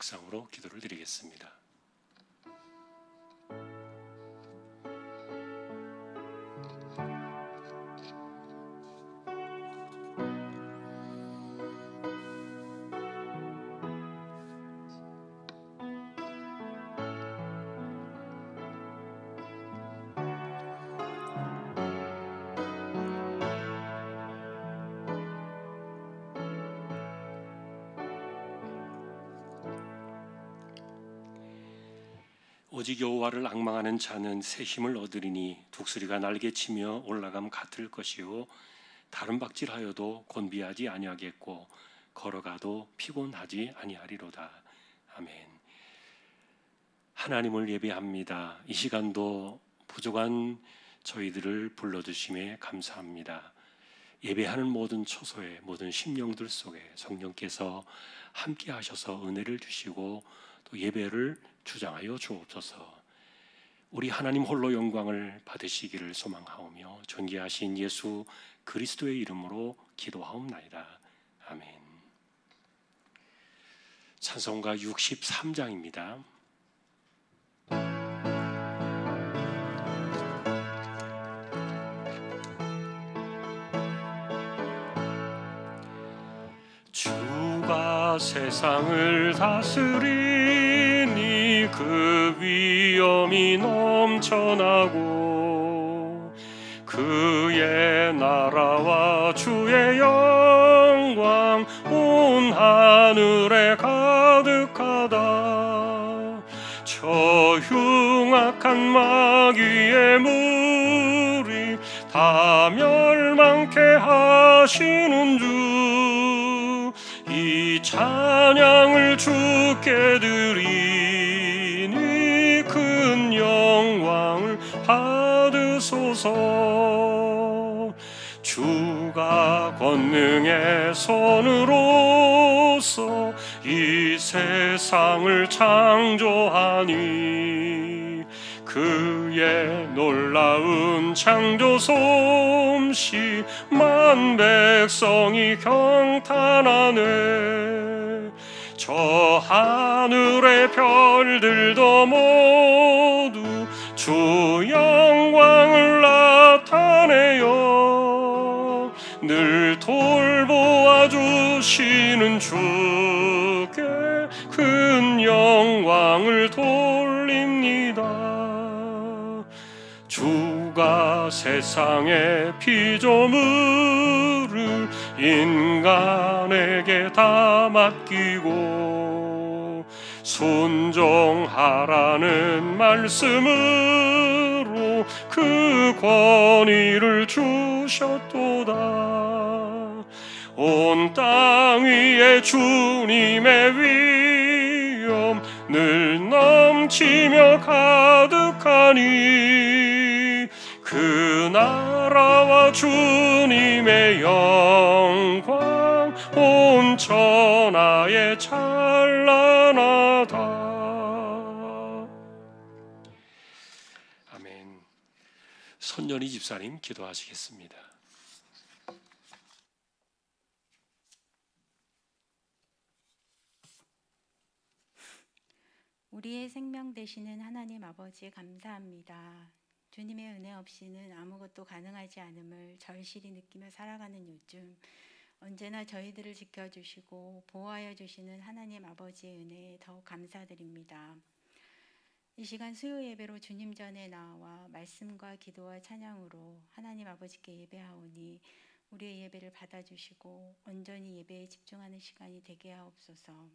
묵상으로 기도를 드리겠습니다. 오직 여호와를 앙망하는 자는 새 힘을 얻으리니 독수리가 날개치며 올라감 같을 것이요 다른 박질하여도 곤비하지 아니하겠고 걸어가도 피곤하지 아니하리로다. 아멘. 하나님을 예배합니다. 이 시간도 부족한 저희들을 불러주심에 감사합니다. 예배하는 모든 처소에 모든 심령들 속에 성령께서 함께 하셔서 은혜를 주시고 또 예배를 주장하여 주옵소서. 우리 하나님 홀로 영광을 받으시기를 소망하오며 존귀하신 예수 그리스도의 이름으로 기도하옵나이다. 아멘. 찬송가 63장입니다. 주가 세상을 다스리니 그 위엄이 넘쳐나고 그의 나라와 주의 영광 온 하늘에 가득하다. 저 흉악한 마귀의 무리 다 멸망케 하시는 주 이 찬양을 주께 드리니 큰 영광을 받으소서. 주가 권능의 손으로서 이 세상을 창조하니 그의 놀라운 창조 솜씨 만 백성이 경탄하네. 저 하늘의 별들도 모두 주 영광을 나타내요. 늘 돌보아 주시는 주께 큰 영광을 돌립니다. 주가 세상의 피조물을 인간에게 다 맡기고 순종하라는 말씀으로 그 권위를 주셨도다. 온 땅 위에 주님의 위엄 늘 넘치며 가득하니 그 나라와 주님의 영광 온 천하에 찬란하다. 아멘. 손연희 집사님 기도하시겠습니다. 우리의 생명 되시는 하나님 아버지 감사합니다. 주님의 은혜 없이는 아무것도 가능하지 않음을 절실히 느끼며 살아가는 요즘 언제나 저희들을 지켜주시고 보호하여 주시는 하나님 아버지의 은혜에 더욱 감사드립니다. 이 시간 수요 예배로 주님 전에 나와 말씀과 기도와 찬양으로 하나님 아버지께 예배하오니 우리의 예배를 받아주시고 온전히 예배에 집중하는 시간이 되게 하옵소서.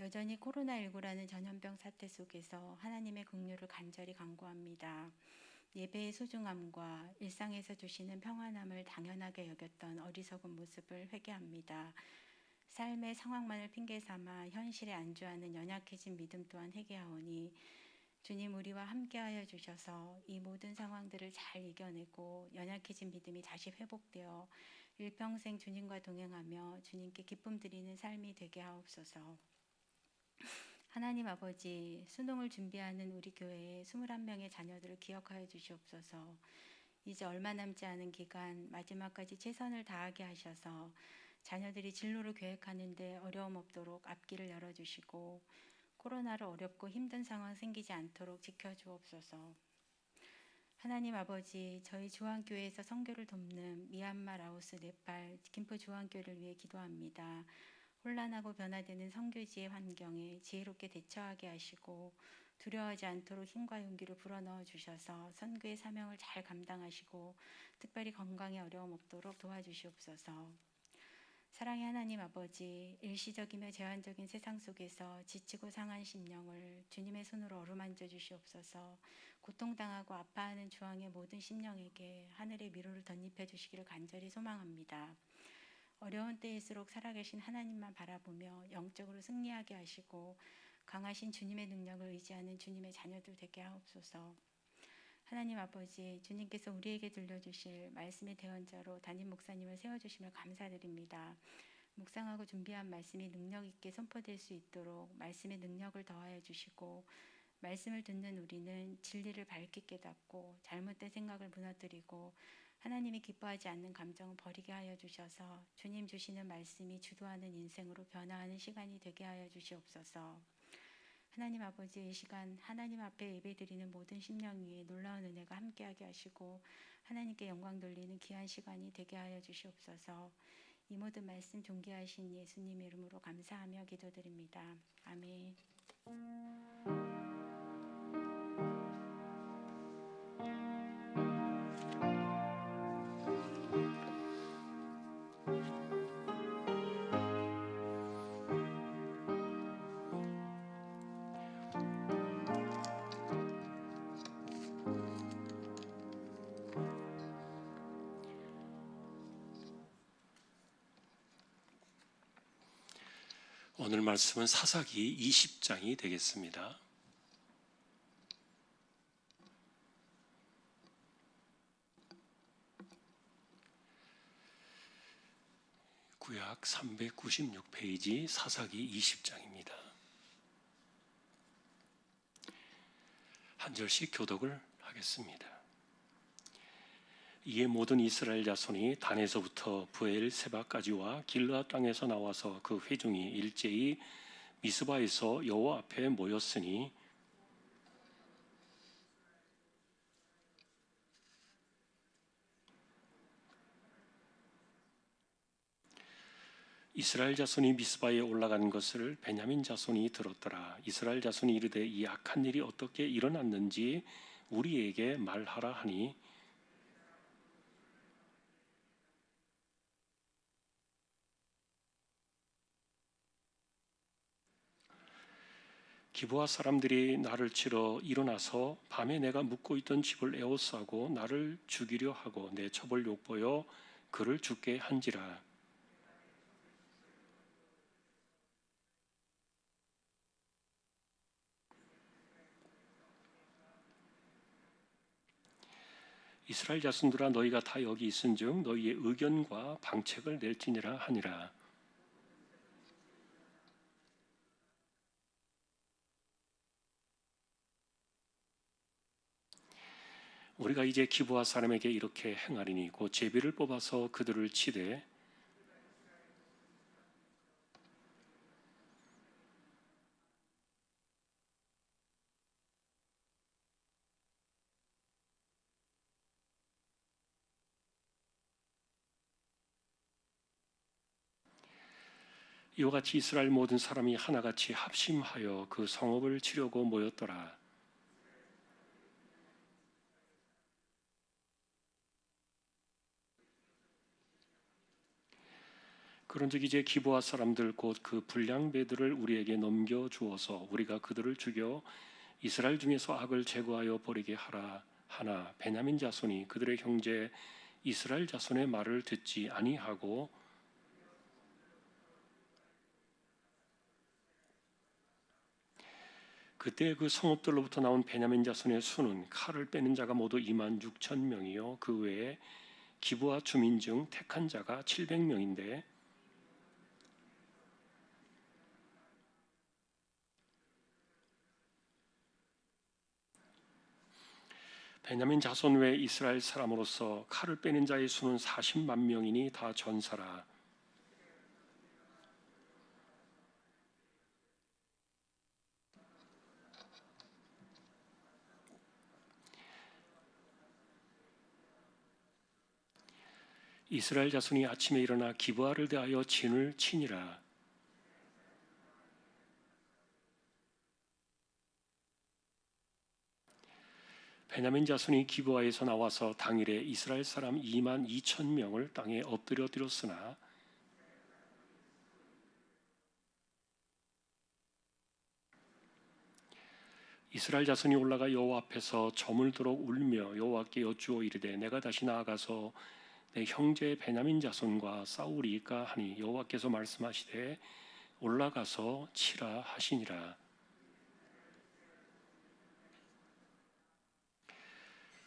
여전히 코로나19라는 전염병 사태 속에서 하나님의 긍휼을 간절히 간구합니다. 예배의 소중함과 일상에서 주시는 평안함을 당연하게 여겼던 어리석은 모습을 회개합니다. 삶의 상황만을 핑계삼아 현실에 안주하는 연약해진 믿음 또한 회개하오니 주님 우리와 함께하여 주셔서 이 모든 상황들을 잘 이겨내고 연약해진 믿음이 다시 회복되어 일평생 주님과 동행하며 주님께 기쁨 드리는 삶이 되게 하옵소서. 하나님 아버지, 수능을 준비하는 우리 교회의 21명의 자녀들을 기억하여 주시옵소서. 이제 얼마 남지 않은 기간 마지막까지 최선을 다하게 하셔서 자녀들이 진로를 계획하는데 어려움 없도록 앞길을 열어주시고 코로나로 어렵고 힘든 상황 생기지 않도록 지켜주옵소서. 하나님 아버지, 저희 주한교회에서 선교를 돕는 미얀마, 라오스, 네팔, 김포 주한교회를 위해 기도합니다. 혼란하고 변화되는 선교지의 환경에 지혜롭게 대처하게 하시고 두려워하지 않도록 힘과 용기를 불어넣어 주셔서 선교의 사명을 잘 감당하시고 특별히 건강에 어려움 없도록 도와주시옵소서. 사랑의 하나님 아버지, 일시적이며 제한적인 세상 속에서 지치고 상한 심령을 주님의 손으로 어루만져 주시옵소서. 고통당하고 아파하는 주왕의 모든 심령에게 하늘의 미로를 덧입혀 주시기를 간절히 소망합니다. 어려운 때일수록 살아계신 하나님만 바라보며 영적으로 승리하게 하시고 강하신 주님의 능력을 의지하는 주님의 자녀들 되게 하옵소서. 하나님 아버지, 주님께서 우리에게 들려주실 말씀의 대언자로 담임 목사님을 세워주심을 감사드립니다. 묵상하고 준비한 말씀이 능력 있게 선포될 수 있도록 말씀의 능력을 더하여 주시고 말씀을 듣는 우리는 진리를 밝게 깨닫고 잘못된 생각을 무너뜨리고 하나님이 기뻐하지 않는 감정을 버리게 하여 주셔서 주님 주시는 말씀이 주도하는 인생으로 변화하는 시간이 되게 하여 주시옵소서. 하나님 아버지, 이 시간 하나님 앞에 예배드리는 모든 심령 위에 놀라운 은혜가 함께하게 하시고 하나님께 영광 돌리는 귀한 시간이 되게 하여 주시옵소서. 이 모든 말씀 존귀하신 예수님의 이름으로 감사하며 기도드립니다. 아멘. 오늘 말씀은 사사기 20장이 되겠습니다. 구약 396페이지 사사기 20장입니다. 한 절씩 교독을 하겠습니다. 이에 모든 이스라엘 자손이 단에서부터 브엘세바까지와 길르앗 땅에서 나와서 그 회중이 일제히 미스바에서 여호와 앞에 모였으니 이스라엘 자손이 미스바에 올라간 것을 베냐민 자손이 들었더라. 이스라엘 자손이 이르되 이 악한 일이 어떻게 일어났는지 우리에게 말하라 하니 기브아 사람들이 나를 치러 일어나서 밤에 내가 묵고 있던 집을 에워싸고 나를 죽이려 하고 내 첩을 욕보여 그를 죽게 한지라. 이스라엘 자손들아 너희가 다 여기 있은즉 너희의 의견과 방책을 낼지니라 하니라. 우리가 이제 기브아 사람에게 이렇게 행하리니 곧 제비를 뽑아서 그들을 치되 이와 같이 이스라엘 모든 사람이 하나같이 합심하여 그 성읍을 치려고 모였더라. 그런즉 이제 기브아 사람들 곧 그 불량배들을 우리에게 넘겨 주어서 우리가 그들을 죽여 이스라엘 중에서 악을 제거하여 버리게 하라 하나 베냐민 자손이 그들의 형제 이스라엘 자손의 말을 듣지 아니하고 그때 그 성읍들로부터 나온 베냐민 자손의 수는 칼을 빼는 자가 모두 26,000명이요 그 외에 기브아 주민 중 택한 자가 700명인데 베냐민 자손 외 이스라엘 사람으로서 칼을 빼는 자의 수는 40만 명이니 다 전사라. 이스라엘 자손이 아침에 일어나 기브아를 대하여 진을 치니라. 베냐민 자손이 기브아에서 나와서 당일에 이스라엘 사람 2만 2천 명을 땅에 엎드려 드렸으나 이스라엘 자손이 올라가 여호와 앞에서 저물도록 울며 여호와께 여쭈어 이르되 내가 다시 나아가서 내 형제 베냐민 자손과 싸우리까 하니 여호와께서 말씀하시되 올라가서 치라 하시니라.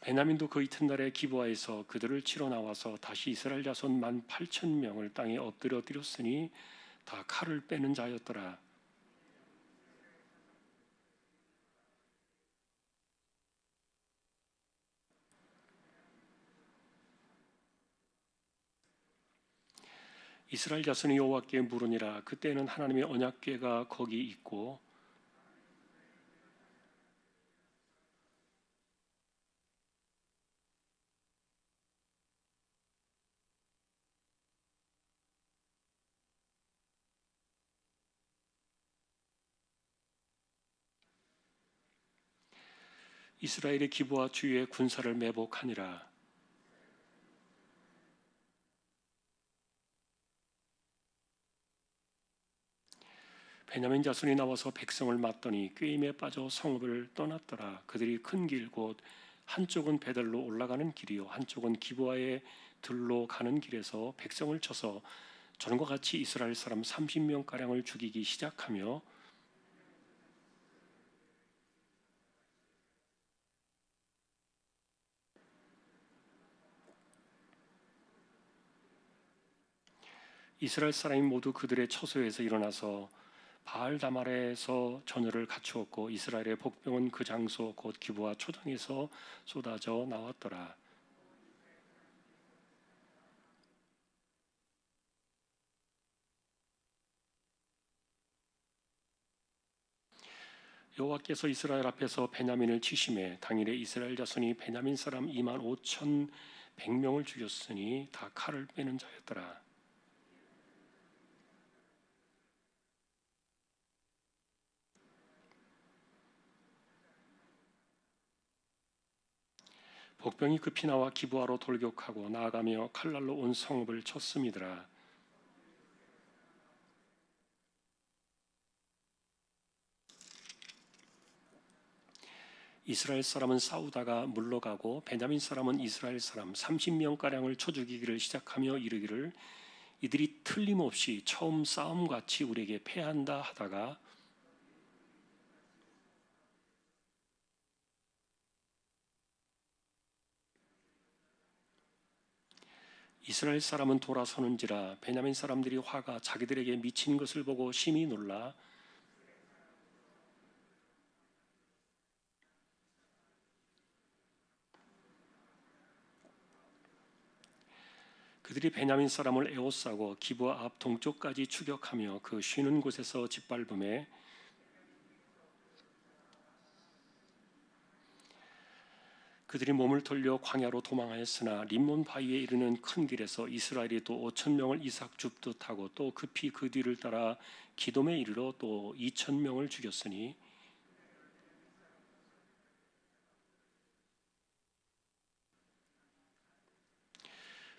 베냐민도 그 이튿날에 기브아에서 그들을 치러 나와서 다시 이스라엘 자손 18,000명을 땅에 엎드려 드렸으니 다 칼을 빼는 자였더라. 이스라엘 자손이 여호와께 물으니라. 그때는 하나님의 언약궤가 거기 있고 이스라엘의 기브아 주위에 군사를 매복하니라. 베냐민 자손이 나와서 백성을 맞더니 꾀임에 빠져 성읍을 떠났더라. 그들이 큰 길 곧 한쪽은 베델로 올라가는 길이요 한쪽은 기브아의 들로 가는 길에서 백성을 쳐서 전과 같이 이스라엘 사람 30명 가량을 죽이기 시작하며 이스라엘 사람이 모두 그들의 처소에서 일어나서 바알 다말에서 전열을 갖추었고 이스라엘의 복병은 그 장소 곧 기브아 초장에서 쏟아져 나왔더라. 여호와께서 이스라엘 앞에서 베냐민을 치심해 당일에 이스라엘 자손이 베냐민 사람 2만 5천 100명을 죽였으니 다 칼을 빼는 자였더라. 복병이 급히 나와 기브아로 돌격하고 나아가며 칼날로 온 성읍을 쳤음이더라. 이스라엘 사람은 싸우다가 물러가고 베냐민 사람은 이스라엘 사람 30명 가량을 쳐 죽이기를 시작하며 이르기를 이들이 틀림없이 처음 싸움같이 우리에게 패한다 하다가 이스라엘 사람은 돌아서는지라 베냐민 사람들이 화가 자기들에게 미친 것을 보고 심히 놀라 그들이 베냐민 사람을 에워싸고 기브아 앞 동쪽까지 추격하며 그 쉬는 곳에서 짓밟음에 그들이 몸을 돌려 광야로 도망하였으나 림몬 바위에 이르는 큰 길에서 이스라엘이 또 5천 명을 이삭 줍듯 하고 또 급히 그 뒤를 따라 기돔에 이르러 또 2천 명을 죽였으니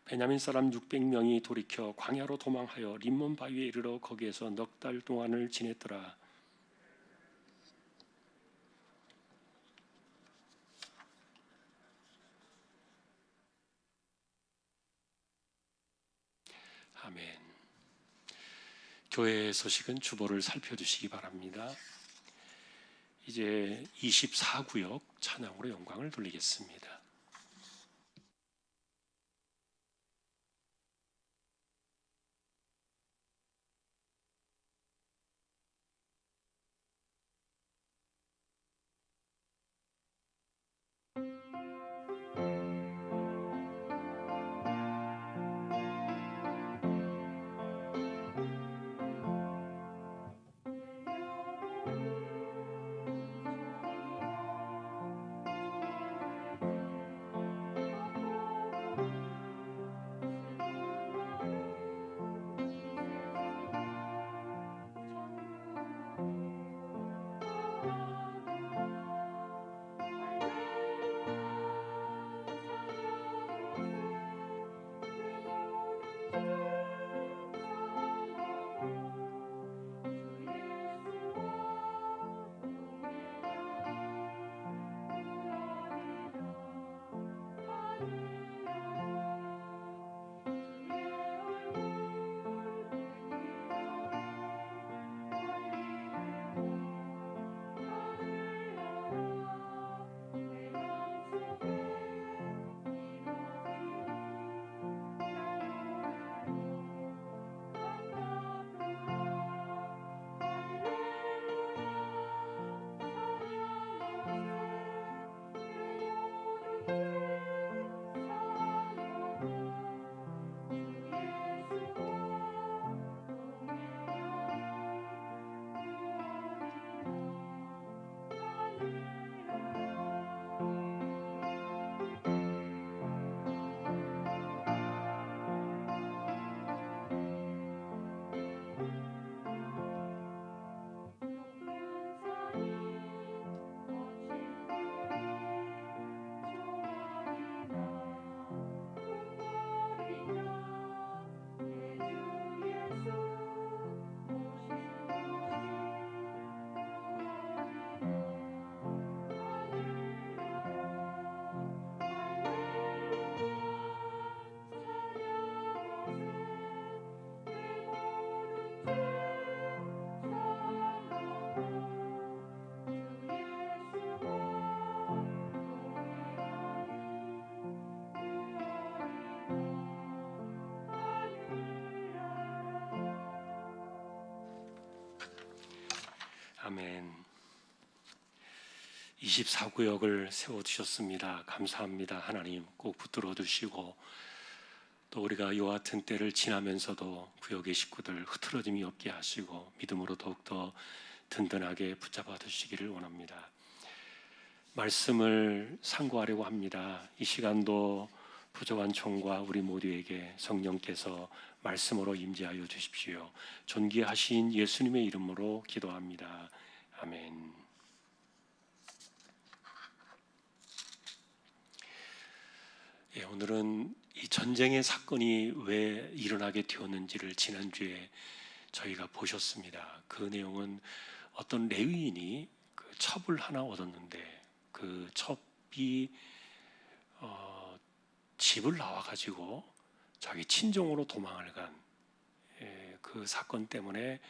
베냐민 사람 600명이 돌이켜 광야로 도망하여 림몬 바위에 이르러 거기에서 넉 달 동안을 지냈더라. 아멘. 교회의 소식은 주보를 살펴주시기 바랍니다. 이제 24구역 찬양으로 영광을 돌리겠습니다. 아멘. 24구역을 세워주셨습니다. 감사합니다. 하나님 꼭 붙들어 주시고 또 우리가 이와 같은 때를 지나면서도 구역의 식구들 흐트러짐이 없게 하시고 믿음으로 더욱더 든든하게 붙잡아 주시기를 원합니다. 말씀을 상고하려고 합니다. 이 시간도 부족한 총과 우리 모두에게 성령께서 말씀으로 임재하여 주십시오. 존귀하신 예수님의 이름으로 기도합니다. 아멘. 오늘은 이 전쟁의 사건이 왜 일어나게 되었는지를 지난주에 저희가 보셨습니다. 그 내용은 어떤 레위인이 그 첩을 하나 얻었는데 그 첩이 집을 나와가지고 자기 친정으로 도망을 간 그 사건 때문에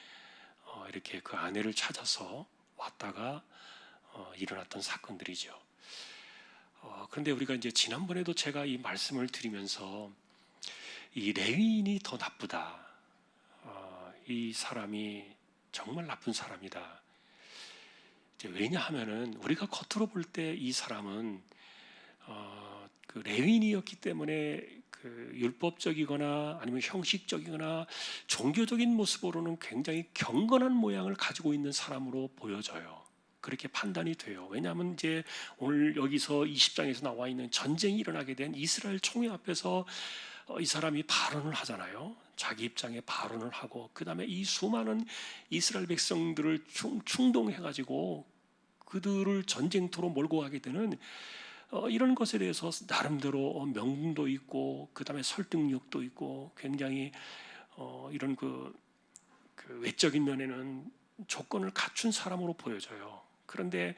이렇게 그 아내를 찾아서 왔다가 일어났던 사건들이죠. 그런데 우리가 이제 지난번에도 제가 이 말씀을 드리면서 이 레위인이 더 나쁘다. 이 사람이 정말 나쁜 사람이다. 이제 왜냐하면은 우리가 겉으로 볼 때 이 사람은 그 레위인이었기 때문에 그 율법적이거나 아니면 형식적이거나 종교적인 모습으로는 굉장히 경건한 모양을 가지고 있는 사람으로 보여져요. 그렇게 판단이 돼요. 왜냐하면 이제 오늘 여기서 20장에서 나와 있는 전쟁이 일어나게 된 이스라엘 총회 앞에서 이 사람이 발언을 하잖아요. 자기 입장에 발언을 하고 그 다음에 이 수많은 이스라엘 백성들을 충동해가지고 그들을 전쟁터로 몰고 가게 되는 이런 것에 대해서 나름대로 명분도 있고 그 다음에 설득력도 있고 굉장히 이런 그 외적인 면에는 조건을 갖춘 사람으로 보여져요. 그런데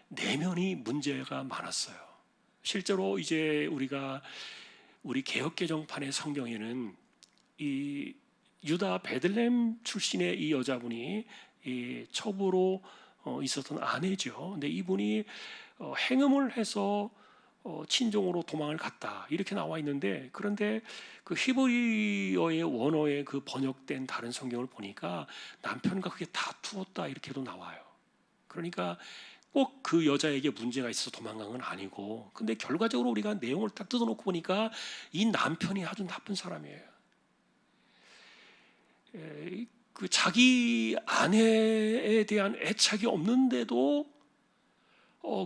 내면이 문제가 많았어요. 실제로 이제 우리 개역개정판의 성경에는 이 유다 베들레헴 출신의 이 여자분이 이 첩으로 있었던 아내죠. 근데 이분이 행음을 해서 친정으로 도망을 갔다 이렇게 나와 있는데 그런데 그 히브리어의 원어의 그 번역된 다른 성경을 보니까 남편과 그게 다투었다 이렇게도 나와요. 그러니까 꼭 그 여자에게 문제가 있어서 도망간 건 아니고 근데 결과적으로 우리가 내용을 딱 뜯어놓고 보니까 이 남편이 아주 나쁜 사람이에요. 그 자기 아내에 대한 애착이 없는데도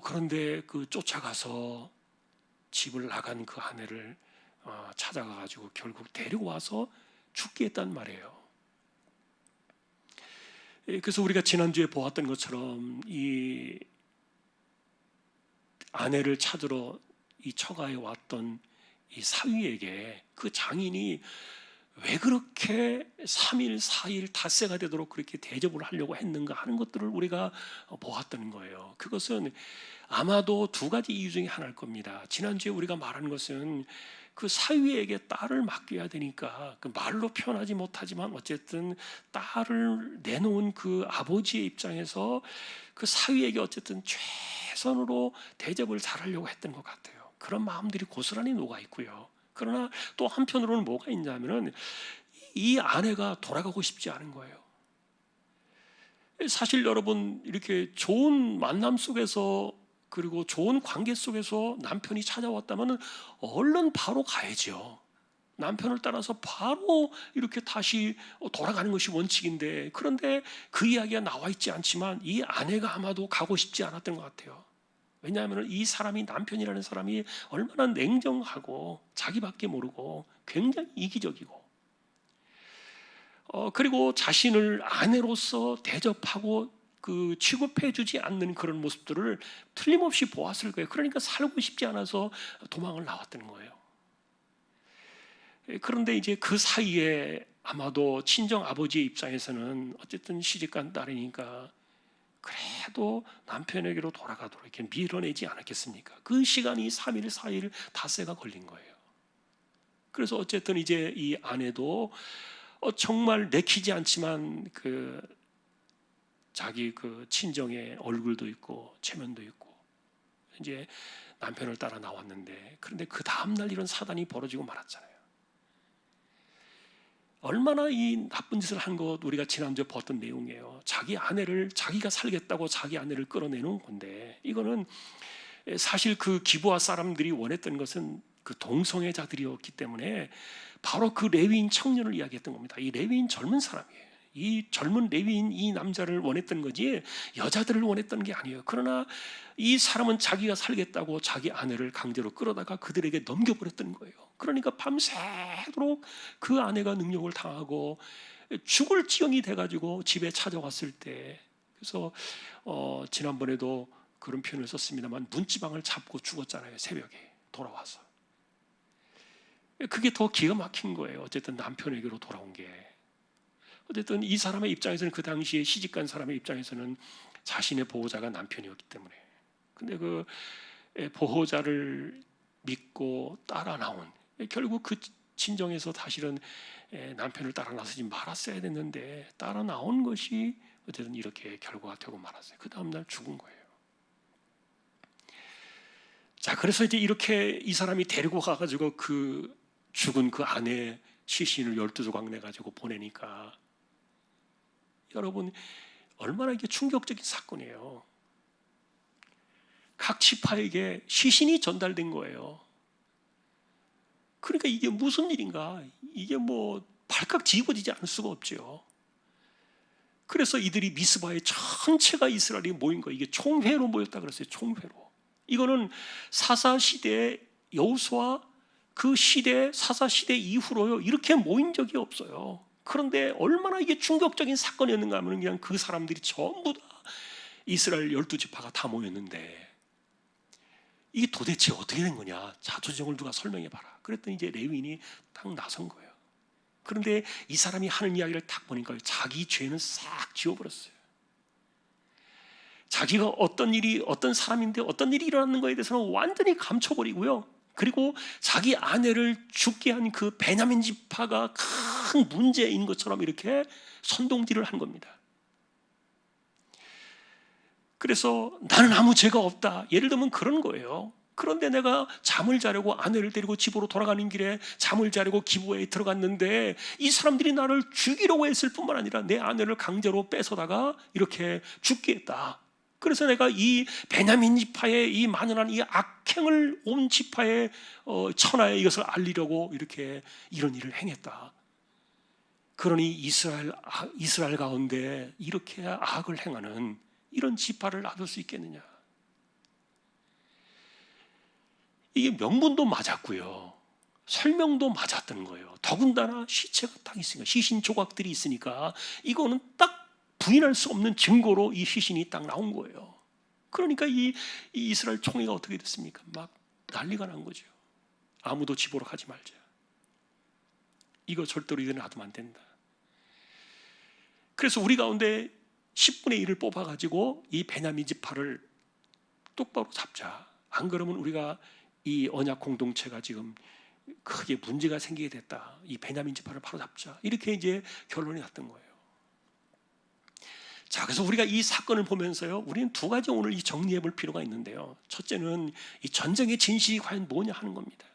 그런데 그 쫓아가서 집을 나간 그 아내를 찾아가가지고 결국 데리고 와서 죽게 했단 말이에요. 그래서 우리가 지난주에 보았던 것처럼 이 아내를 찾으러 이 처가에 왔던 이 사위에게 그 장인이 왜 그렇게 3일, 4일 닷새가 되도록 그렇게 대접을 하려고 했는가 하는 것들을 우리가 보았던 거예요. 그것은 아마도 두 가지 이유 중에 하나일 겁니다. 지난주에 우리가 말한 것은 그 사위에게 딸을 맡겨야 되니까 그 말로 표현하지 못하지만 어쨌든 딸을 내놓은 그 아버지의 입장에서 그 사위에게 어쨌든 최선으로 대접을 잘하려고 했던 것 같아요. 그런 마음들이 고스란히 녹아 있고요. 그러나 또 한편으로는 뭐가 있냐면은 이 아내가 돌아가고 싶지 않은 거예요. 사실 여러분 이렇게 좋은 만남 속에서 그리고 좋은 관계 속에서 남편이 찾아왔다면 얼른 바로 가야죠. 남편을 따라서 바로 이렇게 다시 돌아가는 것이 원칙인데 그런데 그 이야기가 나와 있지 않지만 이 아내가 아마도 가고 싶지 않았던 것 같아요. 왜냐하면 이 사람이 남편이라는 사람이 얼마나 냉정하고 자기밖에 모르고 굉장히 이기적이고 그리고 자신을 아내로서 대접하고 그 취급해주지 않는 그런 모습들을 틀림없이 보았을 거예요. 그러니까 살고 싶지 않아서 도망을 나왔던 거예요. 그런데 이제 그 사이에 아마도 친정 아버지의 입장에서는 어쨌든 시집간 딸이니까 그래도 남편에게로 돌아가도록 이렇게 밀어내지 않았겠습니까? 그 시간이 3일, 4일 닷새가 걸린 거예요. 그래서 어쨌든 이제 이 아내도 정말 내키지 않지만 그 자기 그 친정의 얼굴도 있고 체면도 있고 이제 남편을 따라 나왔는데 그런데 그 다음날 이런 사단이 벌어지고 말았잖아요. 얼마나 이 나쁜 짓을 한 것 우리가 지난주에 봤던 내용이에요. 자기 아내를 자기가 살겠다고 자기 아내를 끌어내는 건데, 이거는 사실 그 기브아 사람들이 원했던 것은 그 동성애자들이었기 때문에 바로 그 레위인 청년을 이야기했던 겁니다. 이 레위인 젊은 사람이에요. 이 젊은 레위인 이 남자를 원했던 거지 여자들을 원했던 게 아니에요. 그러나 이 사람은 자기가 살겠다고 자기 아내를 강제로 끌어다가 그들에게 넘겨버렸던 거예요. 그러니까 밤새도록 그 아내가 능욕을 당하고 죽을 지경이 돼가지고 집에 찾아왔을 때, 그래서 지난번에도 그런 표현을 썼습니다만 문지방을 잡고 죽었잖아요. 새벽에 돌아와서. 그게 더 기가 막힌 거예요. 어쨌든 남편에게로 돌아온 게. 어쨌든 이 사람의 입장에서는, 그 당시에 시집간 사람의 입장에서는 자신의 보호자가 남편이었기 때문에. 근데 그 보호자를 믿고 따라 나온, 결국 그 친정에서 사실은 남편을 따라 나서지 말았어야 됐는데 따라 나온 것이 어쨌든 이렇게 결과가 되고 말았어요. 그 다음날 죽은 거예요. 자, 그래서 이제 이렇게 이 사람이 데리고 가가지고 그 죽은 그 아내 시신을 12조각 내가지고 보내니까, 여러분 얼마나 이게 충격적인 사건이에요. 각 지파에게 시신이 전달된 거예요. 그러니까 이게 무슨 일인가? 이게 뭐 발칵 뒤집어지지 않을 수가 없죠. 그래서 이들이 미스바에 전체가 이스라엘이 모인 거예요. 이게 총회로 모였다 그랬어요. 총회로. 이거는 사사 시대 여호수아 그 시대, 사사 시대 이후로요 이렇게 모인 적이 없어요. 그런데 얼마나 이게 충격적인 사건이었는가 하면, 그냥 그 사람들이 전부 다 이스라엘 12지파가 다 모였는데 이게 도대체 어떻게 된 거냐? 자초지종을 누가 설명해 봐라. 그랬더니 이제 레위인이 딱 나선 거예요. 그런데 이 사람이 하는 이야기를 딱 보니까 자기 죄는 싹 지워버렸어요. 자기가 어떤 일이, 어떤 사람인데 어떤 일이 일어났는 거에 대해서는 완전히 감춰버리고요. 그리고 자기 아내를 죽게 한 그 베냐민 지파가 큰 문제인 것처럼 이렇게 선동질을 한 겁니다. 그래서 나는 아무 죄가 없다. 예를 들면 그런 거예요. 그런데 내가 잠을 자려고 아내를 데리고 집으로 돌아가는 길에 잠을 자려고 기브아에 들어갔는데 이 사람들이 나를 죽이려고 했을 뿐만 아니라 내 아내를 강제로 뺏어다가 이렇게 죽게 했다. 그래서 내가 이 베냐민 지파의 이 만연한 이 악행을 온 지파의 천하에 이것을 알리려고 이렇게 이런 일을 행했다. 그러니 이스라엘 가운데 이렇게 악을 행하는 이런 지파를 놔둘 수 있겠느냐? 이게 명분도 맞았고요, 설명도 맞았던 거예요. 더군다나 시체가 딱 있으니까, 시신 조각들이 있으니까 이거는 딱 부인할 수 없는 증거로 이 시신이 딱 나온 거예요. 그러니까 이 이스라엘 총회가 어떻게 됐습니까? 막 난리가 난 거죠. 아무도 집으로 가지 말자. 이거 절대로 이대로 놔두면 안 된다. 그래서 우리 가운데 10분의 1을 뽑아가지고 이 베냐민 지파를 똑바로 잡자. 안 그러면 우리가 이 언약 공동체가 지금 크게 문제가 생기게 됐다. 이 베냐민 지파를 바로 잡자. 이렇게 이제 결론이 났던 거예요. 자, 그래서 우리가 이 사건을 보면서요, 우리는 두 가지 오늘 이 정리해 볼 필요가 있는데요. 첫째는 이 전쟁의 진실이 과연 뭐냐 하는 겁니다.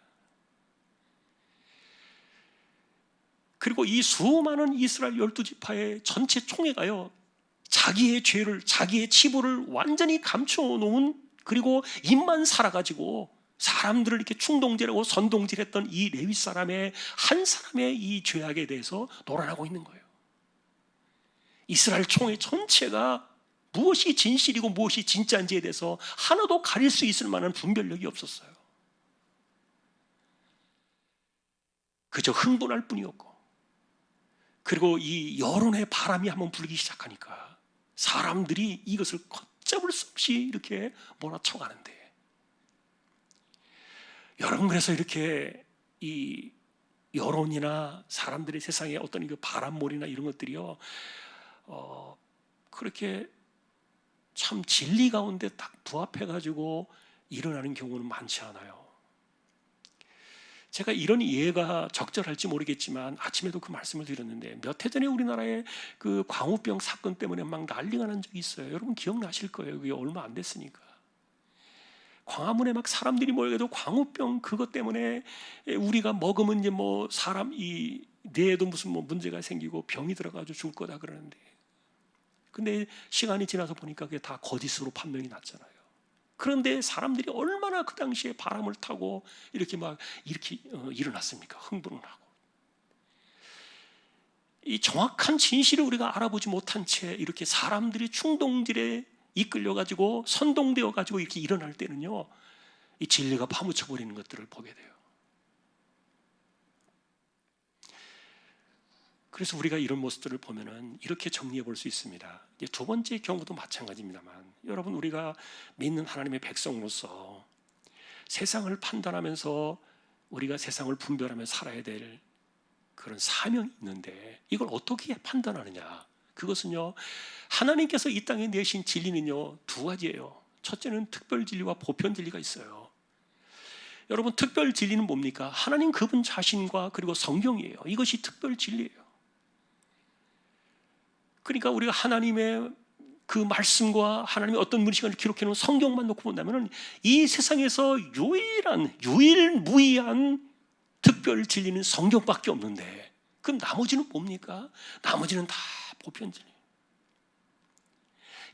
그리고 이 수많은 이스라엘 12지파의 전체 총회가요, 자기의 죄를, 자기의 치부를 완전히 감춰놓은, 그리고 입만 살아가지고 사람들을 이렇게 충동질하고 선동질했던 이 레위 사람의 한 사람의 이 죄악에 대해서 논란하고 있는 거예요. 이스라엘 총회 전체가 무엇이 진실이고 무엇이 진짜인지에 대해서 하나도 가릴 수 있을 만한 분별력이 없었어요. 그저 흥분할 뿐이었고, 그리고 이 여론의 바람이 한번 불기 시작하니까 사람들이 이것을 걷잡을 수 없이 이렇게 몰아쳐가는데, 여러분, 그래서 이렇게 이 여론이나 사람들의 세상에 어떤 그 바람몰이나 이런 것들이요, 그렇게 참 진리 가운데 딱 부합해가지고 일어나는 경우는 많지 않아요. 제가 이런 예가 적절할지 모르겠지만 아침에도 그 말씀을 드렸는데, 몇 해 전에 우리나라에 그 광우병 사건 때문에 막 난리가 난 적이 있어요. 여러분 기억나실 거예요. 그게 얼마 안 됐으니까. 광화문에 막 사람들이 모여도 광우병 그것 때문에 우리가 먹으면 이제 뭐 사람 이 뇌에도 무슨 뭐 문제가 생기고 병이 들어가지고 죽을 거다 그러는데, 근데 시간이 지나서 보니까 그게 다 거짓으로 판명이 났잖아요. 그런데 사람들이 얼마나 그 당시에 바람을 타고 이렇게 일어났습니까? 흥분을 하고. 이 정확한 진실을 우리가 알아보지 못한 채 이렇게 사람들이 충동질에 이끌려가지고 선동되어가지고 이렇게 일어날 때는요, 이 진리가 파묻혀버리는 것들을 보게 돼요. 그래서 우리가 이런 모습들을 보면은 이렇게 정리해 볼 수 있습니다. 이제 두 번째 경우도 마찬가지입니다만, 여러분, 우리가 믿는 하나님의 백성으로서 세상을 판단하면서 우리가 세상을 분별하며 살아야 될 그런 사명이 있는데, 이걸 어떻게 판단하느냐? 그것은요, 하나님께서 이 땅에 내신 진리는요, 두 가지예요. 첫째는 특별 진리와 보편 진리가 있어요. 여러분, 특별 진리는 뭡니까? 하나님 그분 자신과 그리고 성경이에요. 이것이 특별 진리예요. 그러니까 우리가 하나님의 그 말씀과 하나님의 어떤 문시간을 기록해 놓은 성경만 놓고 본다면 이 세상에서 유일무이한 특별 진리는 성경밖에 없는데, 그럼 나머지는 뭡니까? 나머지는 다 보편 진리.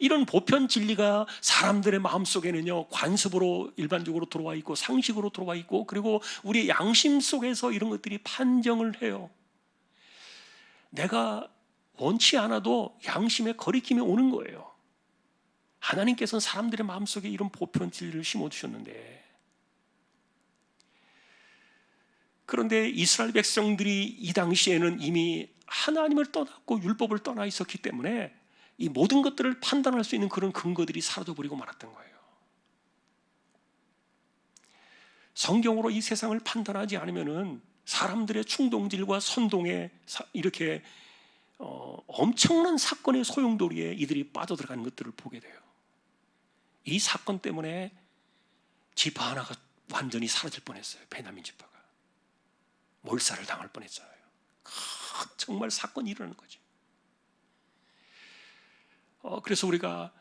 이런 보편 진리가 사람들의 마음속에는요, 관습으로 일반적으로 들어와 있고 상식으로 들어와 있고, 그리고 우리의 양심 속에서 이런 것들이 판정을 해요. 내가 원치 않아도 양심의 거리낌이 오는 거예요. 하나님께서는 사람들의 마음속에 이런 보편 진리를 심어주셨는데, 그런데 이스라엘 백성들이 이 당시에는 이미 하나님을 떠났고 율법을 떠나 있었기 때문에 이 모든 것들을 판단할 수 있는 그런 근거들이 사라져버리고 말았던 거예요. 성경으로 이 세상을 판단하지 않으면은 사람들의 충동질과 선동에 이렇게 엄청난 사건의 소용돌이에 이들이 빠져들어가는 것들을 보게 돼요. 이 사건 때문에 지파 하나가 완전히 사라질 뻔했어요. 베냐민 지파가 몰살을 당할 뻔했잖아요. 정말 사건이 일어나는 거죠. 그래서 우리가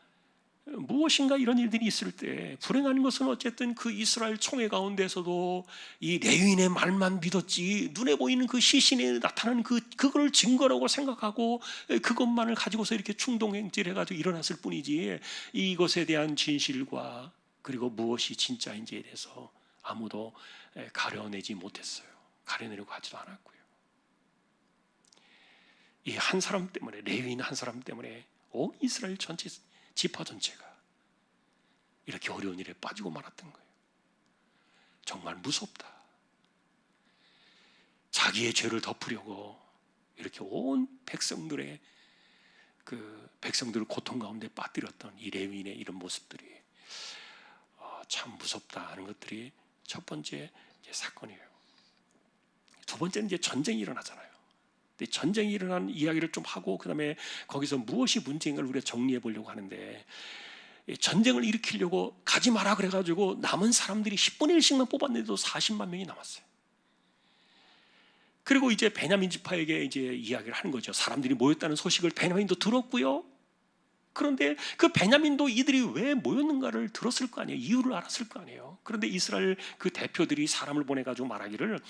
무엇인가 이런 일들이 있을 때 불행한 것은 어쨌든 그 이스라엘 총회 가운데서도 이 레위인의 말만 믿었지, 눈에 보이는 그 시신에 나타나는 그걸 증거라고 생각하고 그것만을 가지고서 이렇게 충동행질해가지고 일어났을 뿐이지, 이것에 대한 진실과 그리고 무엇이 진짜인지에 대해서 아무도 가려내지 못했어요. 가려내려고 하지도 않았고요. 이 한 사람 때문에, 레위인 한 사람 때문에 온 이스라엘 전체 지파 전체가 이렇게 어려운 일에 빠지고 말았던 거예요. 정말 무섭다. 자기의 죄를 덮으려고 이렇게 온 백성들의 백성들을 고통 가운데 빠뜨렸던 이 레위인의 이런 모습들이 참 무섭다 하는 것들이 첫 번째 사건이에요. 두 번째는 이제 전쟁이 일어나잖아요. 전쟁이 일어난 이야기를 좀 하고 그다음에 거기서 무엇이 문제인가를 우리가 정리해 보려고 하는데, 전쟁을 일으키려고 가지 마라 그래가지고 남은 사람들이 10분의 1씩만 뽑았는데도 40만 명이 남았어요. 그리고 이제 베냐민 지파에게 이제 이야기를 하는 거죠. 사람들이 모였다는 소식을 베냐민도 들었고요. 그런데 그 베냐민도 이들이 왜 모였는가를 들었을 거 아니에요. 이유를 알았을 거 아니에요. 그런데 이스라엘 그 대표들이 사람을 보내가지고 말하기를,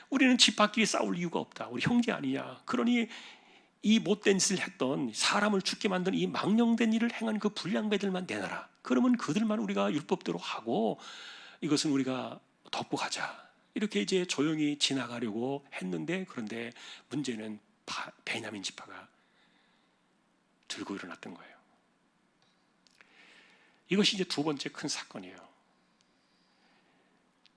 우리는 집밖에 싸울 이유가 없다. 우리 형제 아니냐. 그러니 이 못된 짓을 했던, 사람을 죽게 만든 이 망령된 일을 행한 그 불량배들만 내놔라. 그러면 그들만 우리가 율법대로 하고 이것은 우리가 덮고 가자. 이렇게 이제 조용히 지나가려고 했는데, 그런데 문제는 베냐민 지파가 들고 일어났던 거예요. 이것이 이제 두 번째 큰 사건이에요.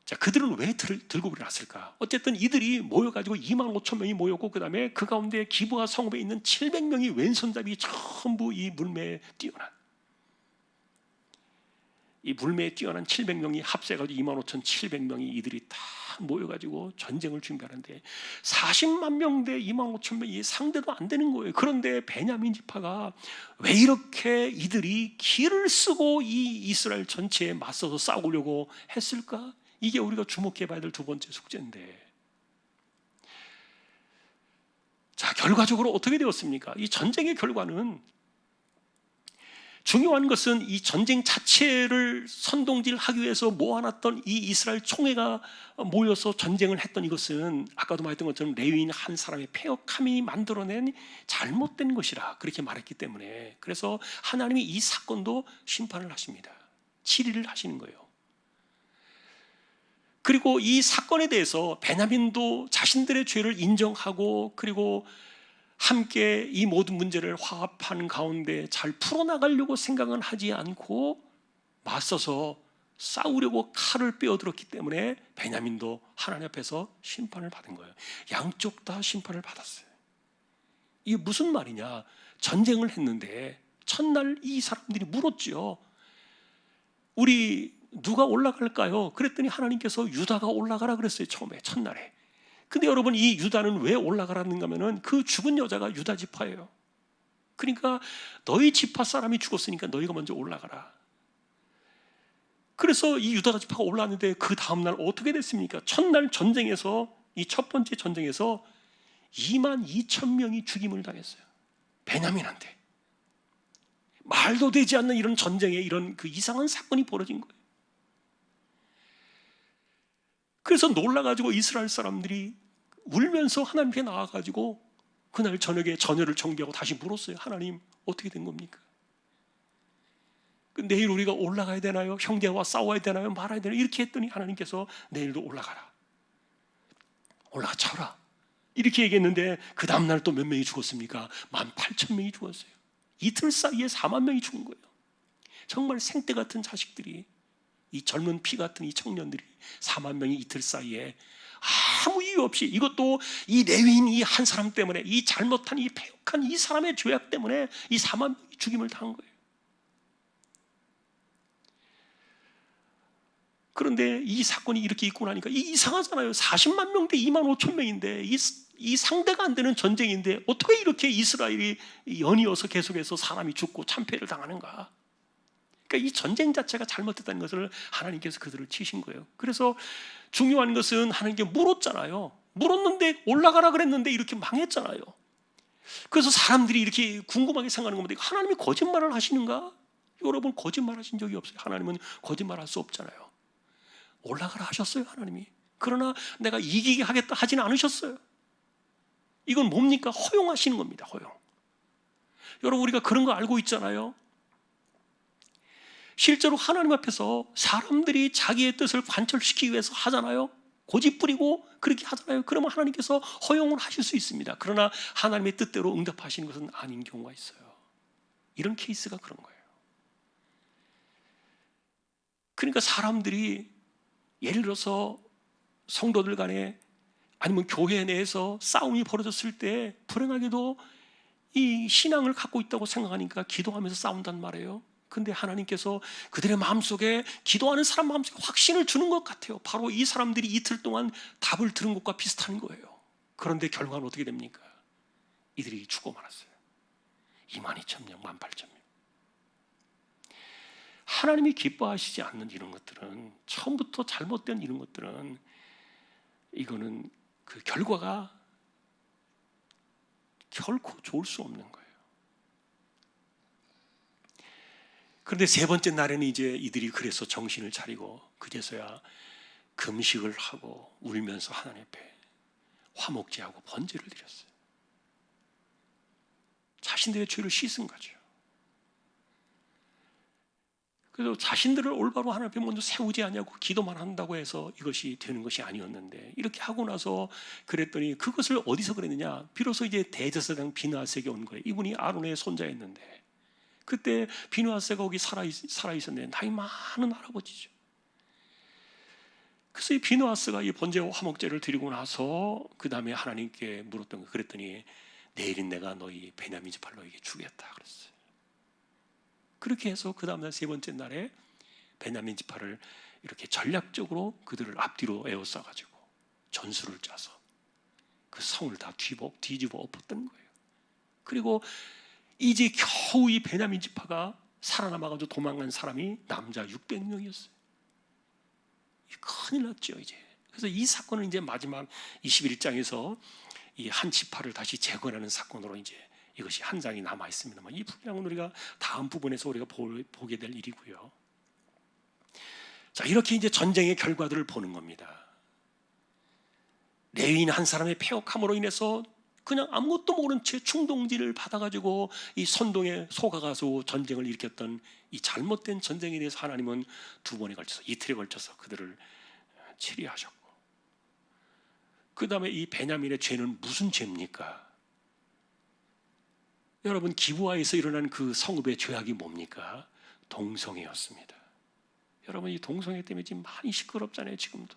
자, 그들은 왜 들고 일어났을까? 어쨌든 이들이 모여가지고 2만 5천 명이 모였고, 그 다음에 그 가운데 기브아 성읍에 있는 700명이 왼손잡이 전부 이 물매에 뛰어난, 이 물매에 뛰어난 700명이 합세가지고 2만 5천 700명이 이들이 다 모여가지고 전쟁을 준비하는데 40만 명 대 2만 5천 명이 상대도 안 되는 거예요. 그런데 베냐민 지파가 왜 이렇게 이들이 기를 쓰고 이 이스라엘 전체에 맞서서 싸우려고 했을까? 이게 우리가 주목해 봐야 될 두 번째 숙제인데, 자, 결과적으로 어떻게 되었습니까? 이 전쟁의 결과는 중요한 것은 이 전쟁 자체를 선동질하기 위해서 모아놨던 이 이스라엘 총회가 모여서 전쟁을 했던 이것은 아까도 말했던 것처럼 레위인 한 사람의 패역함이 만들어낸 잘못된 것이라 그렇게 말했기 때문에, 그래서 하나님이 이 사건도 심판을 하십니다. 치리를 하시는 거예요. 그리고 이 사건에 대해서 베냐민도 자신들의 죄를 인정하고 그리고 함께 이 모든 문제를 화합하는 가운데 잘 풀어나가려고 생각은 하지 않고 맞서서 싸우려고 칼을 빼어들었기 때문에 베냐민도 하나님 앞에서 심판을 받은 거예요. 양쪽 다 심판을 받았어요. 이게 무슨 말이냐? 전쟁을 했는데 첫날 이 사람들이 물었죠. 우리 누가 올라갈까요? 그랬더니 하나님께서 유다가 올라가라 그랬어요. 처음에 첫날에. 근데 여러분, 이 유다는 왜 올라가라는가 하면 그 죽은 여자가 유다 지파예요. 그러니까 너희 지파 사람이 죽었으니까 너희가 먼저 올라가라. 그래서 이 유다 지파가 올라왔는데 그 다음날 어떻게 됐습니까? 첫날 전쟁에서, 이 첫 번째 전쟁에서 22,000명이 죽임을 당했어요. 베냐민한테. 말도 되지 않는 이런 전쟁에 이런 그 이상한 사건이 벌어진 거예요. 그래서 놀라가지고 이스라엘 사람들이 울면서 하나님께 나와가지고 그날 저녁에 전열을 정비하고 다시 물었어요. 하나님, 어떻게 된 겁니까? 내일 우리가 올라가야 되나요? 형제와 싸워야 되나요? 말아야 되나요? 이렇게 했더니 하나님께서 내일도 올라가라. 올라가 쳐라. 이렇게 얘기했는데 그 다음날 또 몇 명이 죽었습니까? 18,000명이 죽었어요. 이틀 사이에 4만 명이 죽은 거예요. 정말 생떼 같은 자식들이, 이 젊은 피 같은 이 청년들이 4만 명이 이틀 사이에 아무 이유 없이, 이것도 이 레위인 이 한 사람 때문에, 이 잘못한 이 패역한 이 사람의 죄악 때문에 이 4만 명이 죽임을 당한 거예요. 그런데 이 사건이 이렇게 있고 나니까 이상하잖아요. 40만 명 대 2만 5천 명인데 이 상대가 안 되는 전쟁인데 어떻게 이렇게 이스라엘이 연이어서 계속해서 사람이 죽고 참패를 당하는가? 그러니까 이 전쟁 자체가 잘못됐다는 것을 하나님께서 그들을 치신 거예요. 그래서 중요한 것은 하나님께 물었잖아요. 물었는데 올라가라 그랬는데 이렇게 망했잖아요. 그래서 사람들이 이렇게 궁금하게 생각하는 겁니다. 하나님이 거짓말을 하시는가? 여러분, 거짓말하신 적이 없어요. 하나님은 거짓말할 수 없잖아요. 올라가라 하셨어요, 하나님이. 그러나 내가 이기게 하겠다 하지는 않으셨어요. 이건 뭡니까? 허용하시는 겁니다. 허용. 여러분, 우리가 그런 거 알고 있잖아요. 실제로 하나님 앞에서 사람들이 자기의 뜻을 관철시키기 위해서 하잖아요. 고집 부리고 그렇게 하잖아요. 그러면 하나님께서 허용을 하실 수 있습니다. 그러나 하나님의 뜻대로 응답하시는 것은 아닌 경우가 있어요. 이런 케이스가 그런 거예요. 그러니까 사람들이 예를 들어서 성도들 간에 아니면 교회 내에서 싸움이 벌어졌을 때 불행하게도 이 신앙을 갖고 있다고 생각하니까 기도하면서 싸운단 말이에요. 근데 하나님께서 그들의 마음속에, 기도하는 사람 마음속에 확신을 주는 것 같아요. 바로 이 사람들이 이틀 동안 답을 들은 것과 비슷한 거예요. 그런데 결과는 어떻게 됩니까? 이들이 죽고 말았어요. 22,000명, 18,000명. 하나님이 기뻐하시지 않는 이런 것들은, 처음부터 잘못된 이런 것들은, 이거는 그 결과가 결코 좋을 수 없는 거예요. 그런데 세 번째 날에는 이제 이들이 그래서 정신을 차리고 그제서야 금식을 하고 울면서 하나님 앞에 화목제하고 번제를 드렸어요. 자신들의 죄를 씻은 거죠. 그래서 자신들을 올바로 하나님 앞에 먼저 세우지 않냐고 기도만 한다고 해서 이것이 되는 것이 아니었는데, 이렇게 하고 나서 그랬더니 그것을 어디서 그랬느냐? 비로소 이제 대제사장 비느하스에게 온 거예요. 이분이 아론의 손자였는데 그때 비느하스가 거기 살아 있었는데 나이 많은 할아버지죠. 그래서 이 비느하스가 이 번제와 화목제를 드리고 나서 그 다음에 하나님께 물었던 거, 그랬더니 내일은 내가 너희 베냐민 지파를 너에게 주겠다 그랬어요. 그렇게 해서 그 다음날 세 번째 날에 베냐민 지파를 이렇게 전략적으로 그들을 앞뒤로 에워싸가지고 전술을 짜서 그 성을 다 뒤집어 엎었던 거예요. 그리고 이제 겨우 이 베냐민 지파가 살아남아가지고 도망간 사람이 남자 600명이었어요. 큰일 났죠 이제. 그래서 이 사건은 이제 마지막 21장에서 이 한 지파를 다시 재건하는 사건으로 이제 이것이 한 장이 남아 있습니다만 이 분량은 우리가 다음 부분에서 우리가 보게 될 일이고요. 자, 이렇게 이제 전쟁의 결과들을 보는 겁니다. 레위인 한 사람의 패역함으로 인해서 그냥 아무것도 모른 채 충동질을 받아가지고 이 선동에 속아가서 전쟁을 일으켰던 이 잘못된 전쟁에 대해서 하나님은 두 번에 걸쳐서 이틀에 걸쳐서 그들을 치리하셨고, 그 다음에 이 베냐민의 죄는 무슨 죄입니까? 여러분, 기브아에서 일어난 그 성읍의 죄악이 뭡니까? 동성애였습니다. 여러분, 이 동성애 때문에 지금 많이 시끄럽잖아요, 지금도.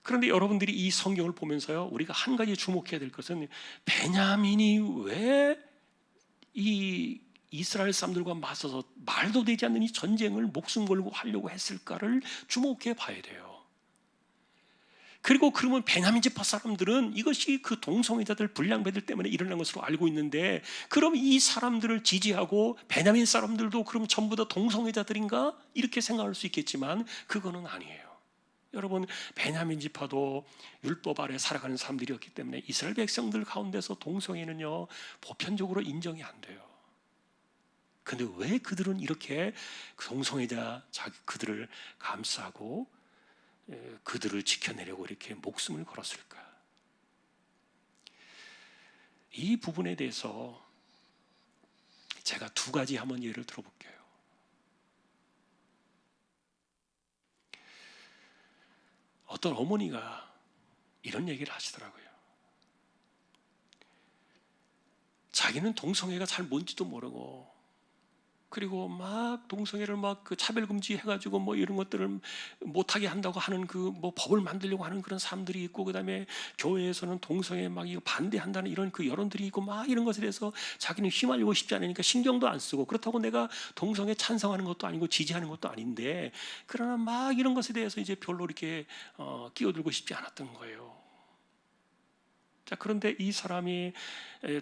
그런데 여러분들이 이 성경을 보면서요, 우리가 한 가지 주목해야 될 것은 베냐민이 왜 이 이스라엘 사람들과 맞서서 말도 되지 않는 이 전쟁을 목숨 걸고 하려고 했을까를 주목해 봐야 돼요. 그리고 그러면 베냐민 지파 사람들은 이것이 그 동성애자들 불량배들 때문에 일어난 것으로 알고 있는데, 그럼 이 사람들을 지지하고 베냐민 사람들도 그럼 전부 다 동성애자들인가? 이렇게 생각할 수 있겠지만 그거는 아니에요. 여러분, 베냐민 지파도 율법 아래 살아가는 사람들이었기 때문에 이스라엘 백성들 가운데서 동성애는요 보편적으로 인정이 안 돼요. 근데 왜 그들은 이렇게 동성애자 그들을 감싸고 그들을 지켜내려고 이렇게 목숨을 걸었을까? 이 부분에 대해서 제가 두 가지 한번 예를 들어볼게요. 어떤 어머니가 이런 얘기를 하시더라고요. 자기는 동성애가 잘 뭔지도 모르고, 그리고 막 동성애를 막 그 차별금지 해가지고 뭐 이런 것들을 못하게 한다고 하는 그 뭐 법을 만들려고 하는 그런 사람들이 있고, 그 다음에 교회에서는 동성애 막 이거 반대한다는 이런 그 여론들이 있고, 막 이런 것에 대해서 자기는 휘말리고 싶지 않으니까 신경도 안 쓰고, 그렇다고 내가 동성애 찬성하는 것도 아니고 지지하는 것도 아닌데, 그러나 막 이런 것에 대해서 이제 별로 이렇게 끼어들고 싶지 않았던 거예요. 자, 그런데 이 사람이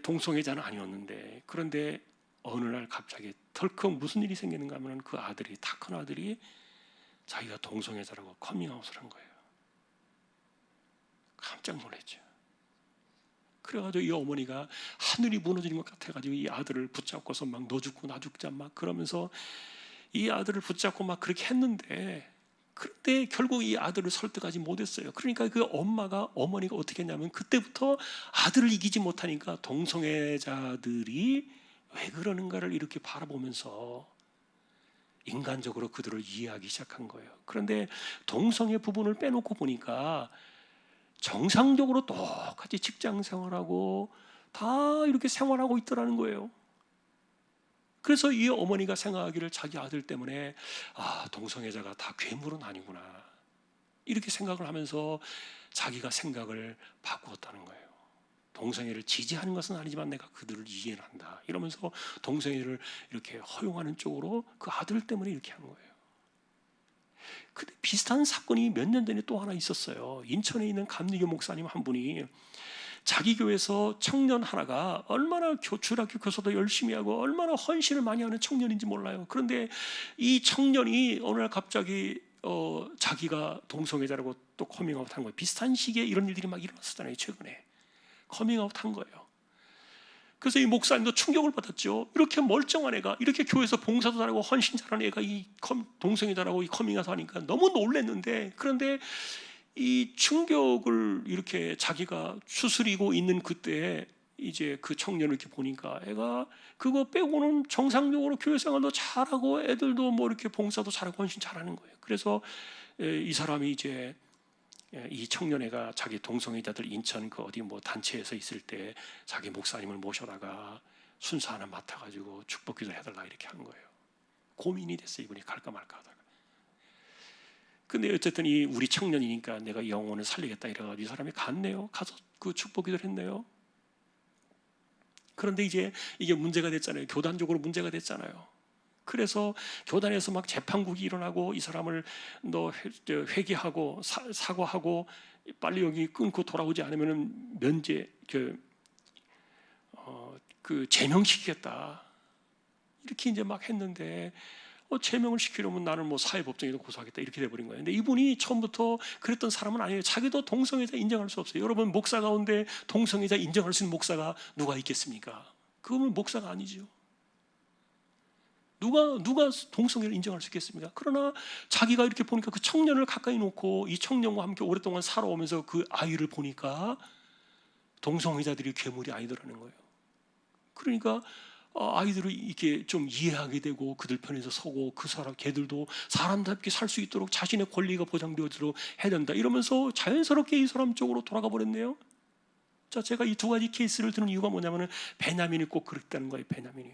동성애자는 아니었는데, 그런데 어느 날 갑자기 덜컥 무슨 일이 생기는가 하면 그 아들이, 다 큰 아들이 자기가 동성애자라고 커밍아웃을 한 거예요. 깜짝 놀랐죠. 그래가지고 이 어머니가 하늘이 무너지는 것 같아가지고 이 아들을 붙잡고서 막 너 죽고 나 죽자 막 그러면서 이 아들을 붙잡고 막 그렇게 했는데, 그때 결국 이 아들을 설득하지 못했어요. 그러니까 그 어머니가 어떻게 했냐면, 그때부터 아들을 이기지 못하니까 동성애자들이 왜 그러는가를 이렇게 바라보면서 인간적으로 그들을 이해하기 시작한 거예요. 그런데 동성애 부분을 빼놓고 보니까 정상적으로 똑같이 직장 생활하고 다 이렇게 생활하고 있더라는 거예요. 그래서 이 어머니가 생각하기를 자기 아들 때문에 동성애자가 다 괴물은 아니구나, 이렇게 생각을 하면서 자기가 생각을 바꾸었다는 거예요. 동성애를 지지하는 것은 아니지만 내가 그들을 이해한다, 이러면서 동성애를 이렇게 허용하는 쪽으로 그 아들 때문에 이렇게 한 거예요. 근데 비슷한 사건이 몇 년 전에 또 하나 있었어요. 인천에 있는 감리교 목사님 한 분이 자기 교회에서 청년 하나가 얼마나 초등학교 교사도 열심히 하고 얼마나 헌신을 많이 하는 청년인지 몰라요. 그런데 이 청년이 어느 날 갑자기 자기가 동성애자라고 또 커밍아웃 한 거예요. 비슷한 시기에 이런 일들이 막 일어났었잖아요, 최근에. 커밍아웃 한 거예요. 그래서 이 목사님도 충격을 받았죠. 이렇게 멀쩡한 애가, 이렇게 교회에서 봉사도 잘하고 헌신 잘하는 애가 이 동성애자라고 이 커밍아웃 하니까 너무 놀랐는데, 그런데 이 충격을 이렇게 자기가 추스리고 있는 그때 이제 그 청년을 이렇게 보니까 애가 그거 빼고는 정상적으로 교회 생활도 잘하고 애들도 뭐 이렇게 봉사도 잘하고 헌신 잘하는 거예요. 그래서 이 사람이 이제 이 청년애가 자기 동성애자들 인천 그 어디 뭐 단체에서 있을 때 자기 목사님을 모셔다가 순서 하나 맡아가지고 축복 기도를 해달라 이렇게 한 거예요. 고민이 됐어요, 이분이 갈까 말까 하다가. 근데 어쨌든 이 우리 청년이니까 내가 영혼을 살리겠다 이래가지고 이 사람이 갔네요. 가서 그 축복 기도를 했네요. 그런데 이제 이게 문제가 됐잖아요. 교단적으로 문제가 됐잖아요. 그래서 교단에서 막 재판국이 일어나고 이 사람을 너 회개하고 사과하고 빨리 여기 끊고 돌아오지 않으면 면제 그 제명시키겠다, 이렇게 이제 막 했는데 제명을 시키려면 나는 뭐 사회법정에도 고소하겠다 이렇게 돼버린 거예요. 근데 이분이 처음부터 그랬던 사람은 아니에요. 자기도 동성애자 인정할 수 없어요. 여러분, 목사 가운데 동성애자 인정할 수 있는 목사가 누가 있겠습니까? 그거는 목사가 아니죠. 누가 동성애를 인정할 수 있겠습니까? 그러나 자기가 이렇게 보니까 그 청년을 가까이 놓고 이 청년과 함께 오랫동안 살아오면서 그 아이를 보니까 동성애자들이 괴물이 아니더라는 거예요. 그러니까 아이들을 이렇게 좀 이해하게 되고 그들 편에서 서고 그 사람 걔들도 사람답게 살 수 있도록 자신의 권리가 보장되도록 해야 된다 이러면서 자연스럽게 이 사람 쪽으로 돌아가 버렸네요. 자, 제가 이 두 가지 케이스를 드는 이유가 뭐냐면은 베냐민이 꼭 그랬다는 거예요. 베냐민이.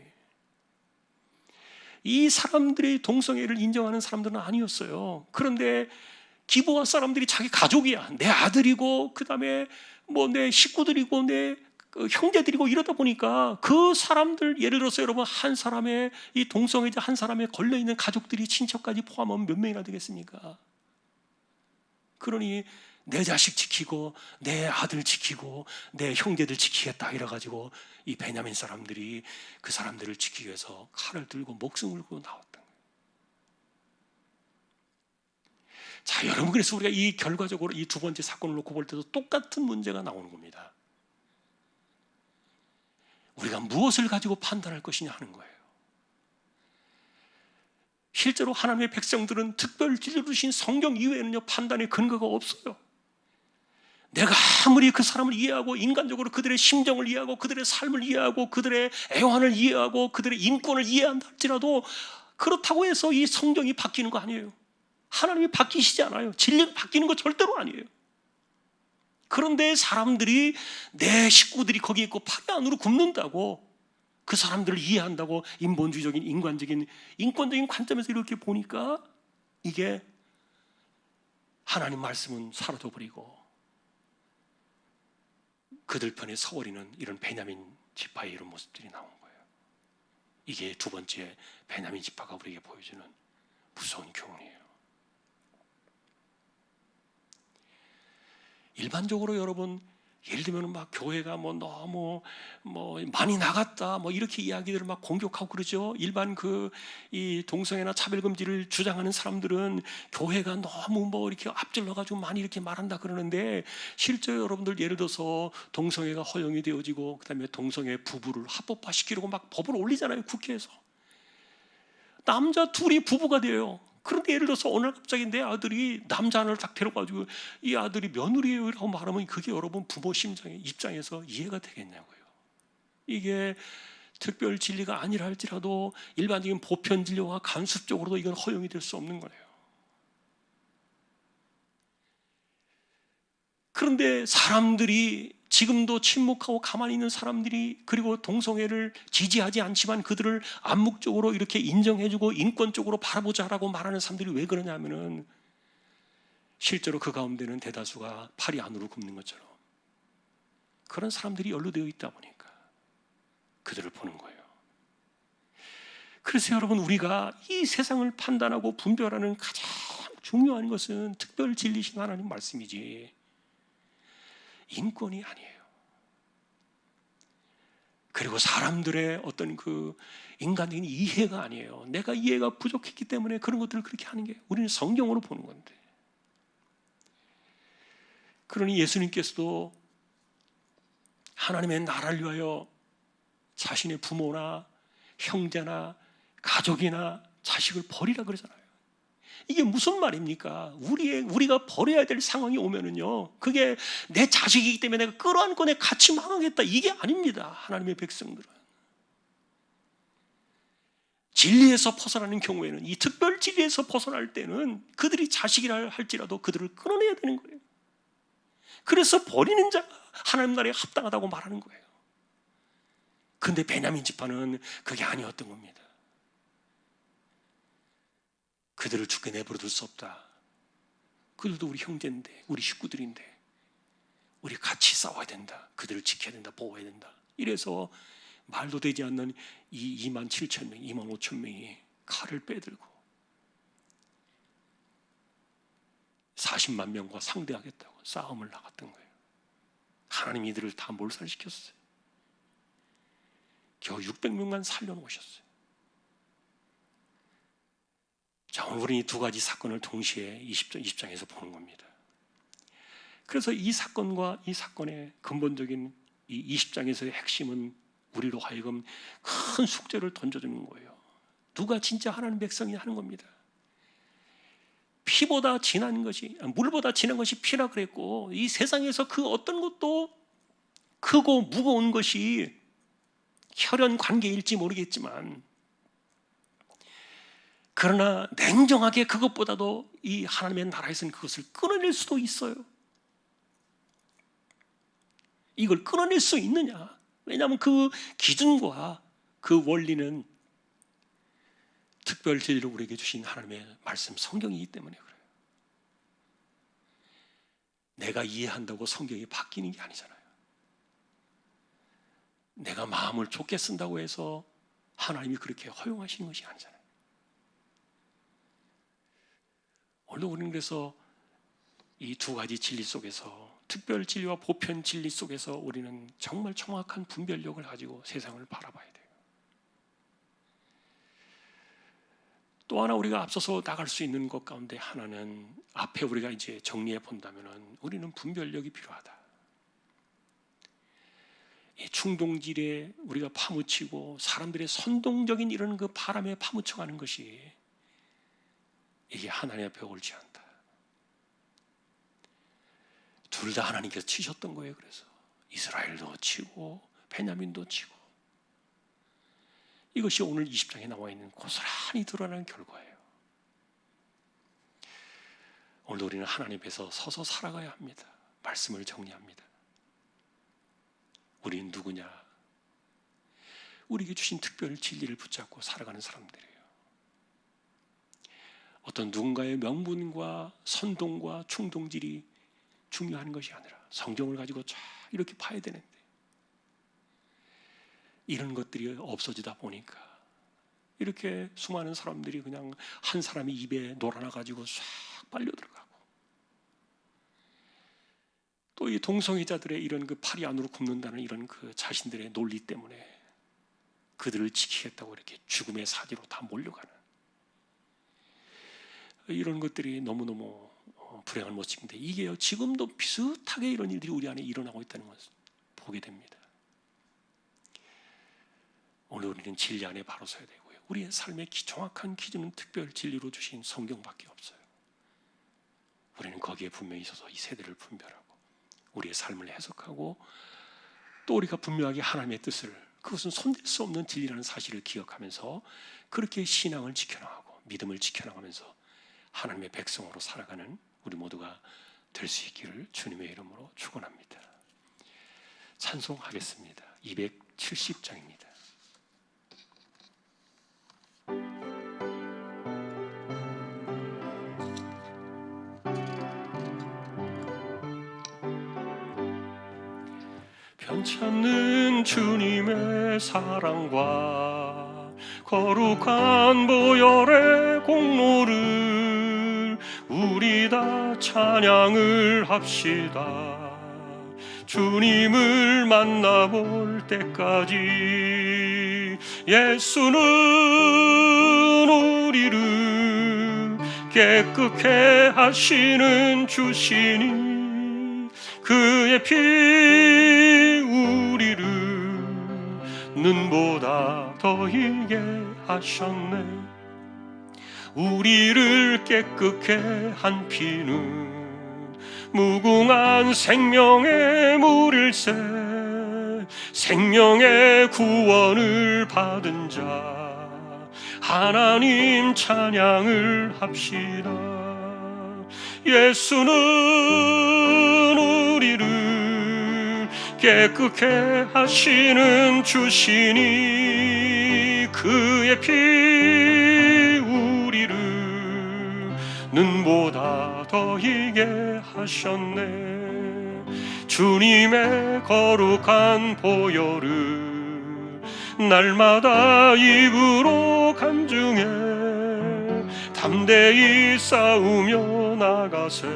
이 사람들이 동성애를 인정하는 사람들은 아니었어요. 그런데 기브아 사람들이 자기 가족이야. 내 아들이고 그다음에 뭐 내 식구들이고 내 형제들이고 이러다 보니까 그 사람들, 예를 들어서 여러분 한 사람의 이 동성애자 한 사람에 걸려있는 가족들이 친척까지 포함하면 몇 명이나 되겠습니까? 그러니 내 자식 지키고 내 아들 지키고 내 형제들 지키겠다 이래가지고 이 베냐민 사람들이 그 사람들을 지키기 위해서 칼을 들고 목숨을 걸고 나왔던 거예요. 자, 여러분, 그래서 우리가 이 결과적으로 이 두 번째 사건을 놓고 볼 때도 똑같은 문제가 나오는 겁니다. 우리가 무엇을 가지고 판단할 것이냐 하는 거예요. 실제로 하나님의 백성들은 특별 진리로 주신 성경 이외에는요 판단의 근거가 없어요. 내가 아무리 그 사람을 이해하고 인간적으로 그들의 심정을 이해하고 그들의 삶을 이해하고 그들의 애환을 이해하고 그들의 인권을 이해한다 할지라도 그렇다고 해서 이 성경이 바뀌는 거 아니에요. 하나님이 바뀌시지 않아요. 진리가 바뀌는 거 절대로 아니에요. 그런데 사람들이 내 식구들이 거기 있고 팔이 안으로 굽는다고 그 사람들을 이해한다고 인본주의적인 인간적인 인권적인 관점에서 이렇게 보니까 이게 하나님 말씀은 사라져버리고 그들 편에 서버리는 이런 베냐민 지파의 이런 모습들이 나온 거예요. 이게 두 번째 베냐민 지파가 우리에게 보여주는 무서운 교훈이에요. 일반적으로 여러분, 예를 들면 막 교회가 뭐 너무 뭐 많이 나갔다 뭐 이렇게 이야기들을 막 공격하고 그러죠. 일반 이 동성애나 차별금지를 주장하는 사람들은 교회가 너무 뭐 이렇게 앞질러가지고 많이 이렇게 말한다 그러는데, 실제 여러분들 예를 들어서 동성애가 허용이 되어지고 그다음에 동성애 부부를 합법화시키려고 막 법을 올리잖아요. 국회에서 남자 둘이 부부가 돼요. 그런데 예를 들어서 어느 날 갑자기 내 아들이 남자 하나를 딱 데려가지고 이 아들이 며느리예요 라고 말하면 그게 여러분 부모 입장에서 이해가 되겠냐고요. 이게 특별 진리가 아니라 할지라도 일반적인 보편 진료와 간섭적으로도 이건 허용이 될 수 없는 거예요. 그런데 사람들이 지금도 침묵하고 가만히 있는 사람들이, 그리고 동성애를 지지하지 않지만 그들을 암묵적으로 이렇게 인정해주고 인권적으로 바라보자라고 말하는 사람들이 왜 그러냐면은 실제로 그 가운데는 대다수가 팔이 안으로 굽는 것처럼 그런 사람들이 연루되어 있다 보니까 그들을 보는 거예요. 그래서 여러분, 우리가 이 세상을 판단하고 분별하는 가장 중요한 것은 특별 진리신 하나님 말씀이지 인권이 아니에요. 그리고 사람들의 어떤 그 인간적인 이해가 아니에요. 내가 이해가 부족했기 때문에 그런 것들을 그렇게 하는 게, 우리는 성경으로 보는 건데. 그러니 예수님께서도 하나님의 나라를 위하여 자신의 부모나 형제나 가족이나 자식을 버리라 그러잖아요. 이게 무슨 말입니까? 우리가 버려야 될 상황이 오면은요, 그게 내 자식이기 때문에 내가 끌어안고 내 같이 망하겠다, 이게 아닙니다. 하나님의 백성들은 진리에서 벗어나는 경우에는, 이 특별 진리에서 벗어날 때는 그들이 자식이라 할지라도 그들을 끌어내야 되는 거예요. 그래서 버리는 자가 하나님 나라에 합당하다고 말하는 거예요. 그런데 베냐민 지파는 그게 아니었던 겁니다. 그들을 죽게 내버려둘 수 없다. 그들도 우리 형제인데, 우리 식구들인데 우리 같이 싸워야 된다. 그들을 지켜야 된다. 보호해야 된다. 이래서 말도 되지 않는 이 2만 7천 명, 2만 5천 명이 칼을 빼들고 40만 명과 상대하겠다고 싸움을 나갔던 거예요. 하나님 이들을 다 몰살시켰어요. 겨우 600명만 살려놓으셨어요. 우리는 이 두 가지 사건을 동시에 20장에서 보는 겁니다. 그래서 이 사건과 이 사건의 근본적인 이 20장에서의 핵심은 우리로 하여금 큰 숙제를 던져주는 거예요. 누가 진짜 하나님 백성이냐 하는 겁니다. 피보다 진한 것이, 물보다 진한 것이 피라 그랬고, 이 세상에서 그 어떤 것도 크고 무거운 것이 혈연 관계일지 모르겠지만, 그러나 냉정하게 그것보다도 이 하나님의 나라에서는 그것을 끊어낼 수도 있어요. 이걸 끊어낼 수 있느냐? 왜냐하면 그 기준과 그 원리는 특별 진리로 우리에게 주신 하나님의 말씀 성경이기 때문에 그래요. 내가 이해한다고 성경이 바뀌는 게 아니잖아요. 내가 마음을 좁게 쓴다고 해서 하나님이 그렇게 허용하시는 것이 아니잖아요. 오늘 우리는 그래서 이 두 가지 진리 속에서, 특별 진리와 보편 진리 속에서 우리는 정말 정확한 분별력을 가지고 세상을 바라봐야 돼요. 또 하나 우리가 앞서서 나갈 수 있는 것 가운데 하나는, 앞에 우리가 이제 정리해 본다면은 우리는 분별력이 필요하다. 이 충동질에 우리가 파묻히고 사람들의 선동적인 이런 그 바람에 파묻혀가는 것이 이게 하나님 앞에 옳지 않다. 둘 다 하나님께서 치셨던 거예요. 그래서 이스라엘도 치고 베냐민도 치고, 이것이 오늘 20장에 나와 있는 고스란히 드러나는 결과예요. 오늘 우리는 하나님 앞에서 서서 살아가야 합니다. 말씀을 정리합니다. 우리는 누구냐? 우리에게 주신 특별 진리를 붙잡고 살아가는 사람들이에요. 어떤 누군가의 명분과 선동과 충동질이 중요한 것이 아니라 성경을 가지고 쫙 이렇게 봐야 되는데, 이런 것들이 없어지다 보니까 이렇게 수많은 사람들이 그냥 한 사람이 입에 놀아나가지고 싹 빨려 들어가고, 또 이 동성애자들의 이런 그 팔이 안으로 굽는다는 이런 그 자신들의 논리 때문에 그들을 지키겠다고 이렇게 죽음의 사지로 다 몰려가는 이런 것들이 너무너무 불행한 모습인데, 이게 지금도 비슷하게 이런 일들이 우리 안에 일어나고 있다는 것을 보게 됩니다. 오늘 우리는 진리 안에 바로 서야 되고요. 우리의 삶의 정확한 기준은 특별 진리로 주신 성경밖에 없어요. 우리는 거기에 분명히 있어서 이 세대를 분별하고 우리의 삶을 해석하고, 또 우리가 분명하게 하나님의 뜻을, 그것은 손댈 수 없는 진리라는 사실을 기억하면서 그렇게 신앙을 지켜나가고 믿음을 지켜나가면서 하나님의 백성으로 살아가는 우리 모두가 될 수 있기를 주님의 이름으로 축원합니다. 찬송하겠습니다. 270장입니다. 변찮는 주님의 사랑과 거룩한 보혈의 공로를 우리 다 찬양을 합시다. 주님을 만나볼 때까지 예수는 우리를 깨끗게 하시는 주시니, 그의 피 우리를 눈보다 더 희게 하셨네. 우리를 깨끗게 한 피는 무궁한 생명의 물일새, 생명의 구원을 받은 자 하나님 찬양을 합시다. 예수는 우리를 깨끗게 하시는 주시니, 그의 피 우리를 눈보다 더 희게 하셨네. 주님의 거룩한 보혈을 날마다 입으로 간증해 담대히 싸우며 나가세.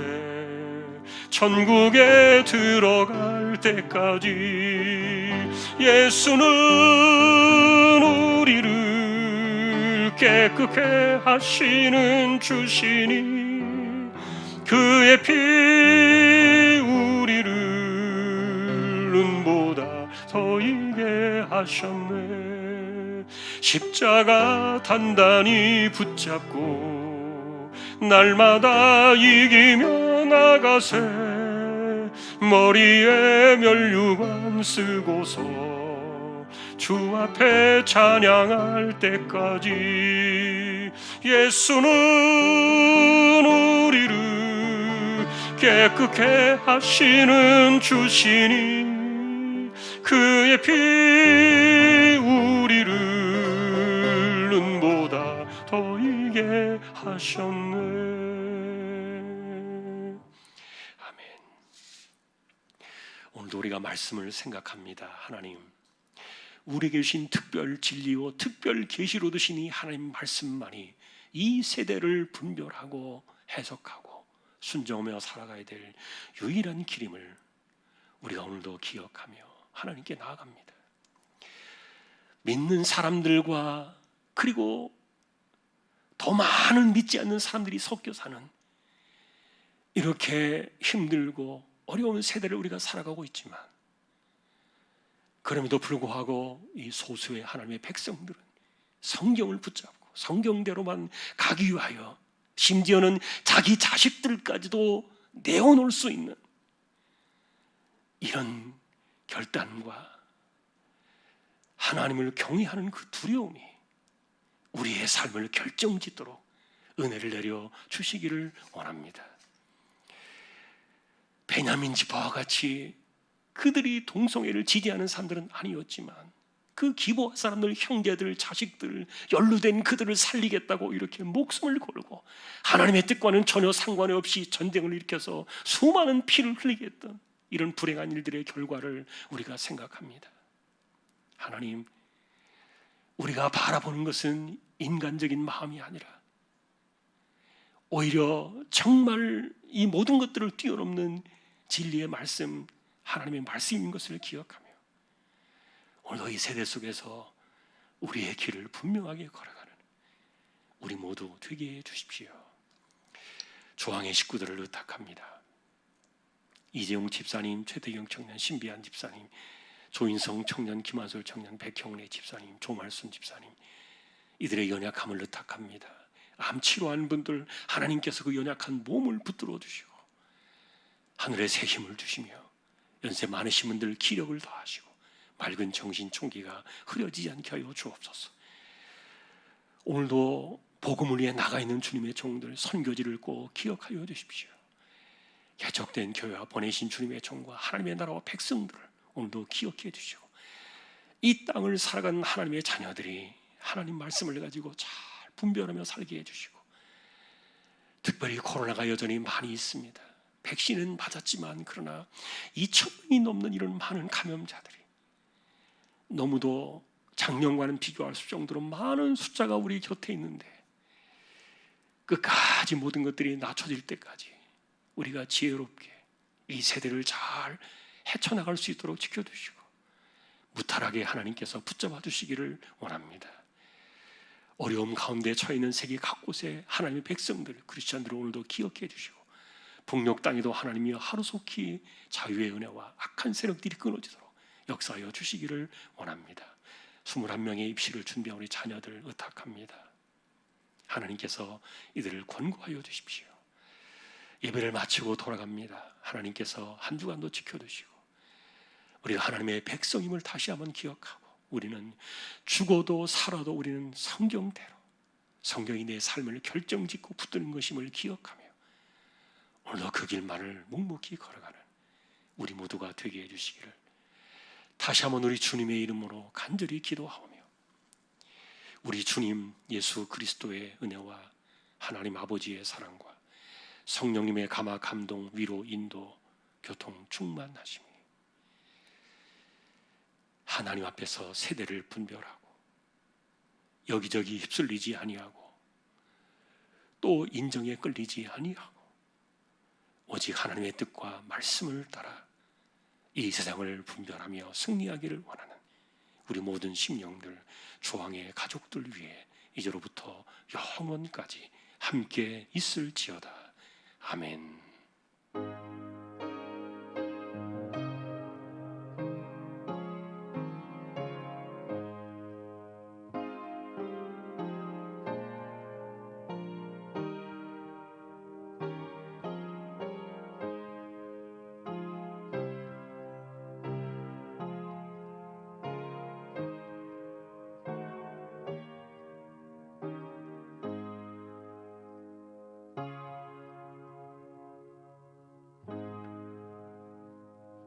천국에 들어갈 때까지 예수는 우리를 깨끗게 하시는 주시니 그의 피 우리를 눈보다 더 이게 하셨네. 십자가 단단히 붙잡고 날마다 이기며 나가세. 머리에 면류관 쓰고서 주 앞에 찬양할 때까지 예수는 우리를 깨끗게 하시는 주시니 그의 피 우리를 눈보다 더 이게 하셨네. 아멘. 오늘도 우리가 말씀을 생각합니다. 하나님, 우리에게 주신 특별 진리요 특별 계시로 드신 이 하나님 말씀만이 이 세대를 분별하고 해석하고 순종하며 살아가야 될 유일한 길임을 우리가 오늘도 기억하며 하나님께 나아갑니다. 믿는 사람들과 그리고 더 많은 믿지 않는 사람들이 섞여 사는 이렇게 힘들고 어려운 세대를 우리가 살아가고 있지만, 그럼에도 불구하고 이 소수의 하나님의 백성들은 성경을 붙잡고 성경대로만 가기 위하여 심지어는 자기 자식들까지도 내어놓을 수 있는 이런 결단과 하나님을 경외하는 그 두려움이 우리의 삶을 결정짓도록 은혜를 내려 주시기를 원합니다. 베냐민 지파와 같이 그들이 동성애를 지지하는 사람들은 아니었지만 그 기브아 사람들, 형제들, 자식들, 연루된 그들을 살리겠다고 이렇게 목숨을 걸고 하나님의 뜻과는 전혀 상관이 없이 전쟁을 일으켜서 수많은 피를 흘리게 했던 이런 불행한 일들의 결과를 우리가 생각합니다. 하나님, 우리가 바라보는 것은 인간적인 마음이 아니라 오히려 정말 이 모든 것들을 뛰어넘는 진리의 말씀, 하나님의 말씀인 것을 기억하며 오늘도 이 세대 속에서 우리의 길을 분명하게 걸어가는 우리 모두 되게 해주십시오. 조항의 식구들을 의탁합니다. 이재용 집사님, 최대경 청년, 신비한 집사님, 조인성 청년, 김한솔 청년, 백형래 집사님, 조말순 집사님, 이들의 연약함을 의탁합니다. 암 치료하는 분들 하나님께서 그 연약한 몸을 붙들어 주시고 하늘의 새 힘을 주시며 연세 많으신 분들 기력을 더하시고 맑은 정신 총기가 흐려지지 않게 하여 주옵소서. 오늘도 복음을 위해 나가 있는 주님의 종들, 선교지를 꼭 기억하여 주십시오. 개척된 교회와 보내신 주님의 종과 하나님의 나라와 백성들을 오늘도 기억해 주시고 이 땅을 살아가는 하나님의 자녀들이 하나님 말씀을 가지고 잘 분별하며 살게 해주시고, 특별히 코로나가 여전히 많이 있습니다. 백신은 맞았지만 그러나 2,000명이 넘는 이런 많은 감염자들이 너무도 작년과는 비교할 수 정도로 많은 숫자가 우리 곁에 있는데 끝까지 모든 것들이 낮춰질 때까지 우리가 지혜롭게 이 세대를 잘 헤쳐나갈 수 있도록 지켜주시고 무탈하게 하나님께서 붙잡아 주시기를 원합니다. 어려움 가운데 처해 있는 세계 각곳에 하나님의 백성들, 크리스천들을 오늘도 기억해 주시고 북녘 땅에도 하나님이 하루속히 자유의 은혜와 악한 세력들이 끊어지도록 역사하여 주시기를 원합니다. 21명의 입시를 준비한 우리 자녀들 의탁합니다. 하나님께서 이들을 권고하여 주십시오. 예배를 마치고 돌아갑니다. 하나님께서 한 주간도 지켜주시고 우리가 하나님의 백성임을 다시 한번 기억하고 우리는 죽어도 살아도 우리는 성경대로 성경이 내 삶을 결정짓고 붙드는 것임을 기억하며 오늘도 그 길만을 묵묵히 걸어가는 우리 모두가 되게 해주시기를 다시 한번 우리 주님의 이름으로 간절히 기도하오며 우리 주님 예수 그리스도의 은혜와 하나님 아버지의 사랑과 성령님의 감화 감동 위로 인도 교통 충만하심이 하나님 앞에서 세대를 분별하고 여기저기 휩쓸리지 아니하고 또 인정에 끌리지 아니하고 오직 하나님의 뜻과 말씀을 따라 이 세상을 분별하며 승리하기를 원하는 우리 모든 심령들, 조항의 가족들 위해 이제로부터 영원까지 함께 있을지어다. 아멘.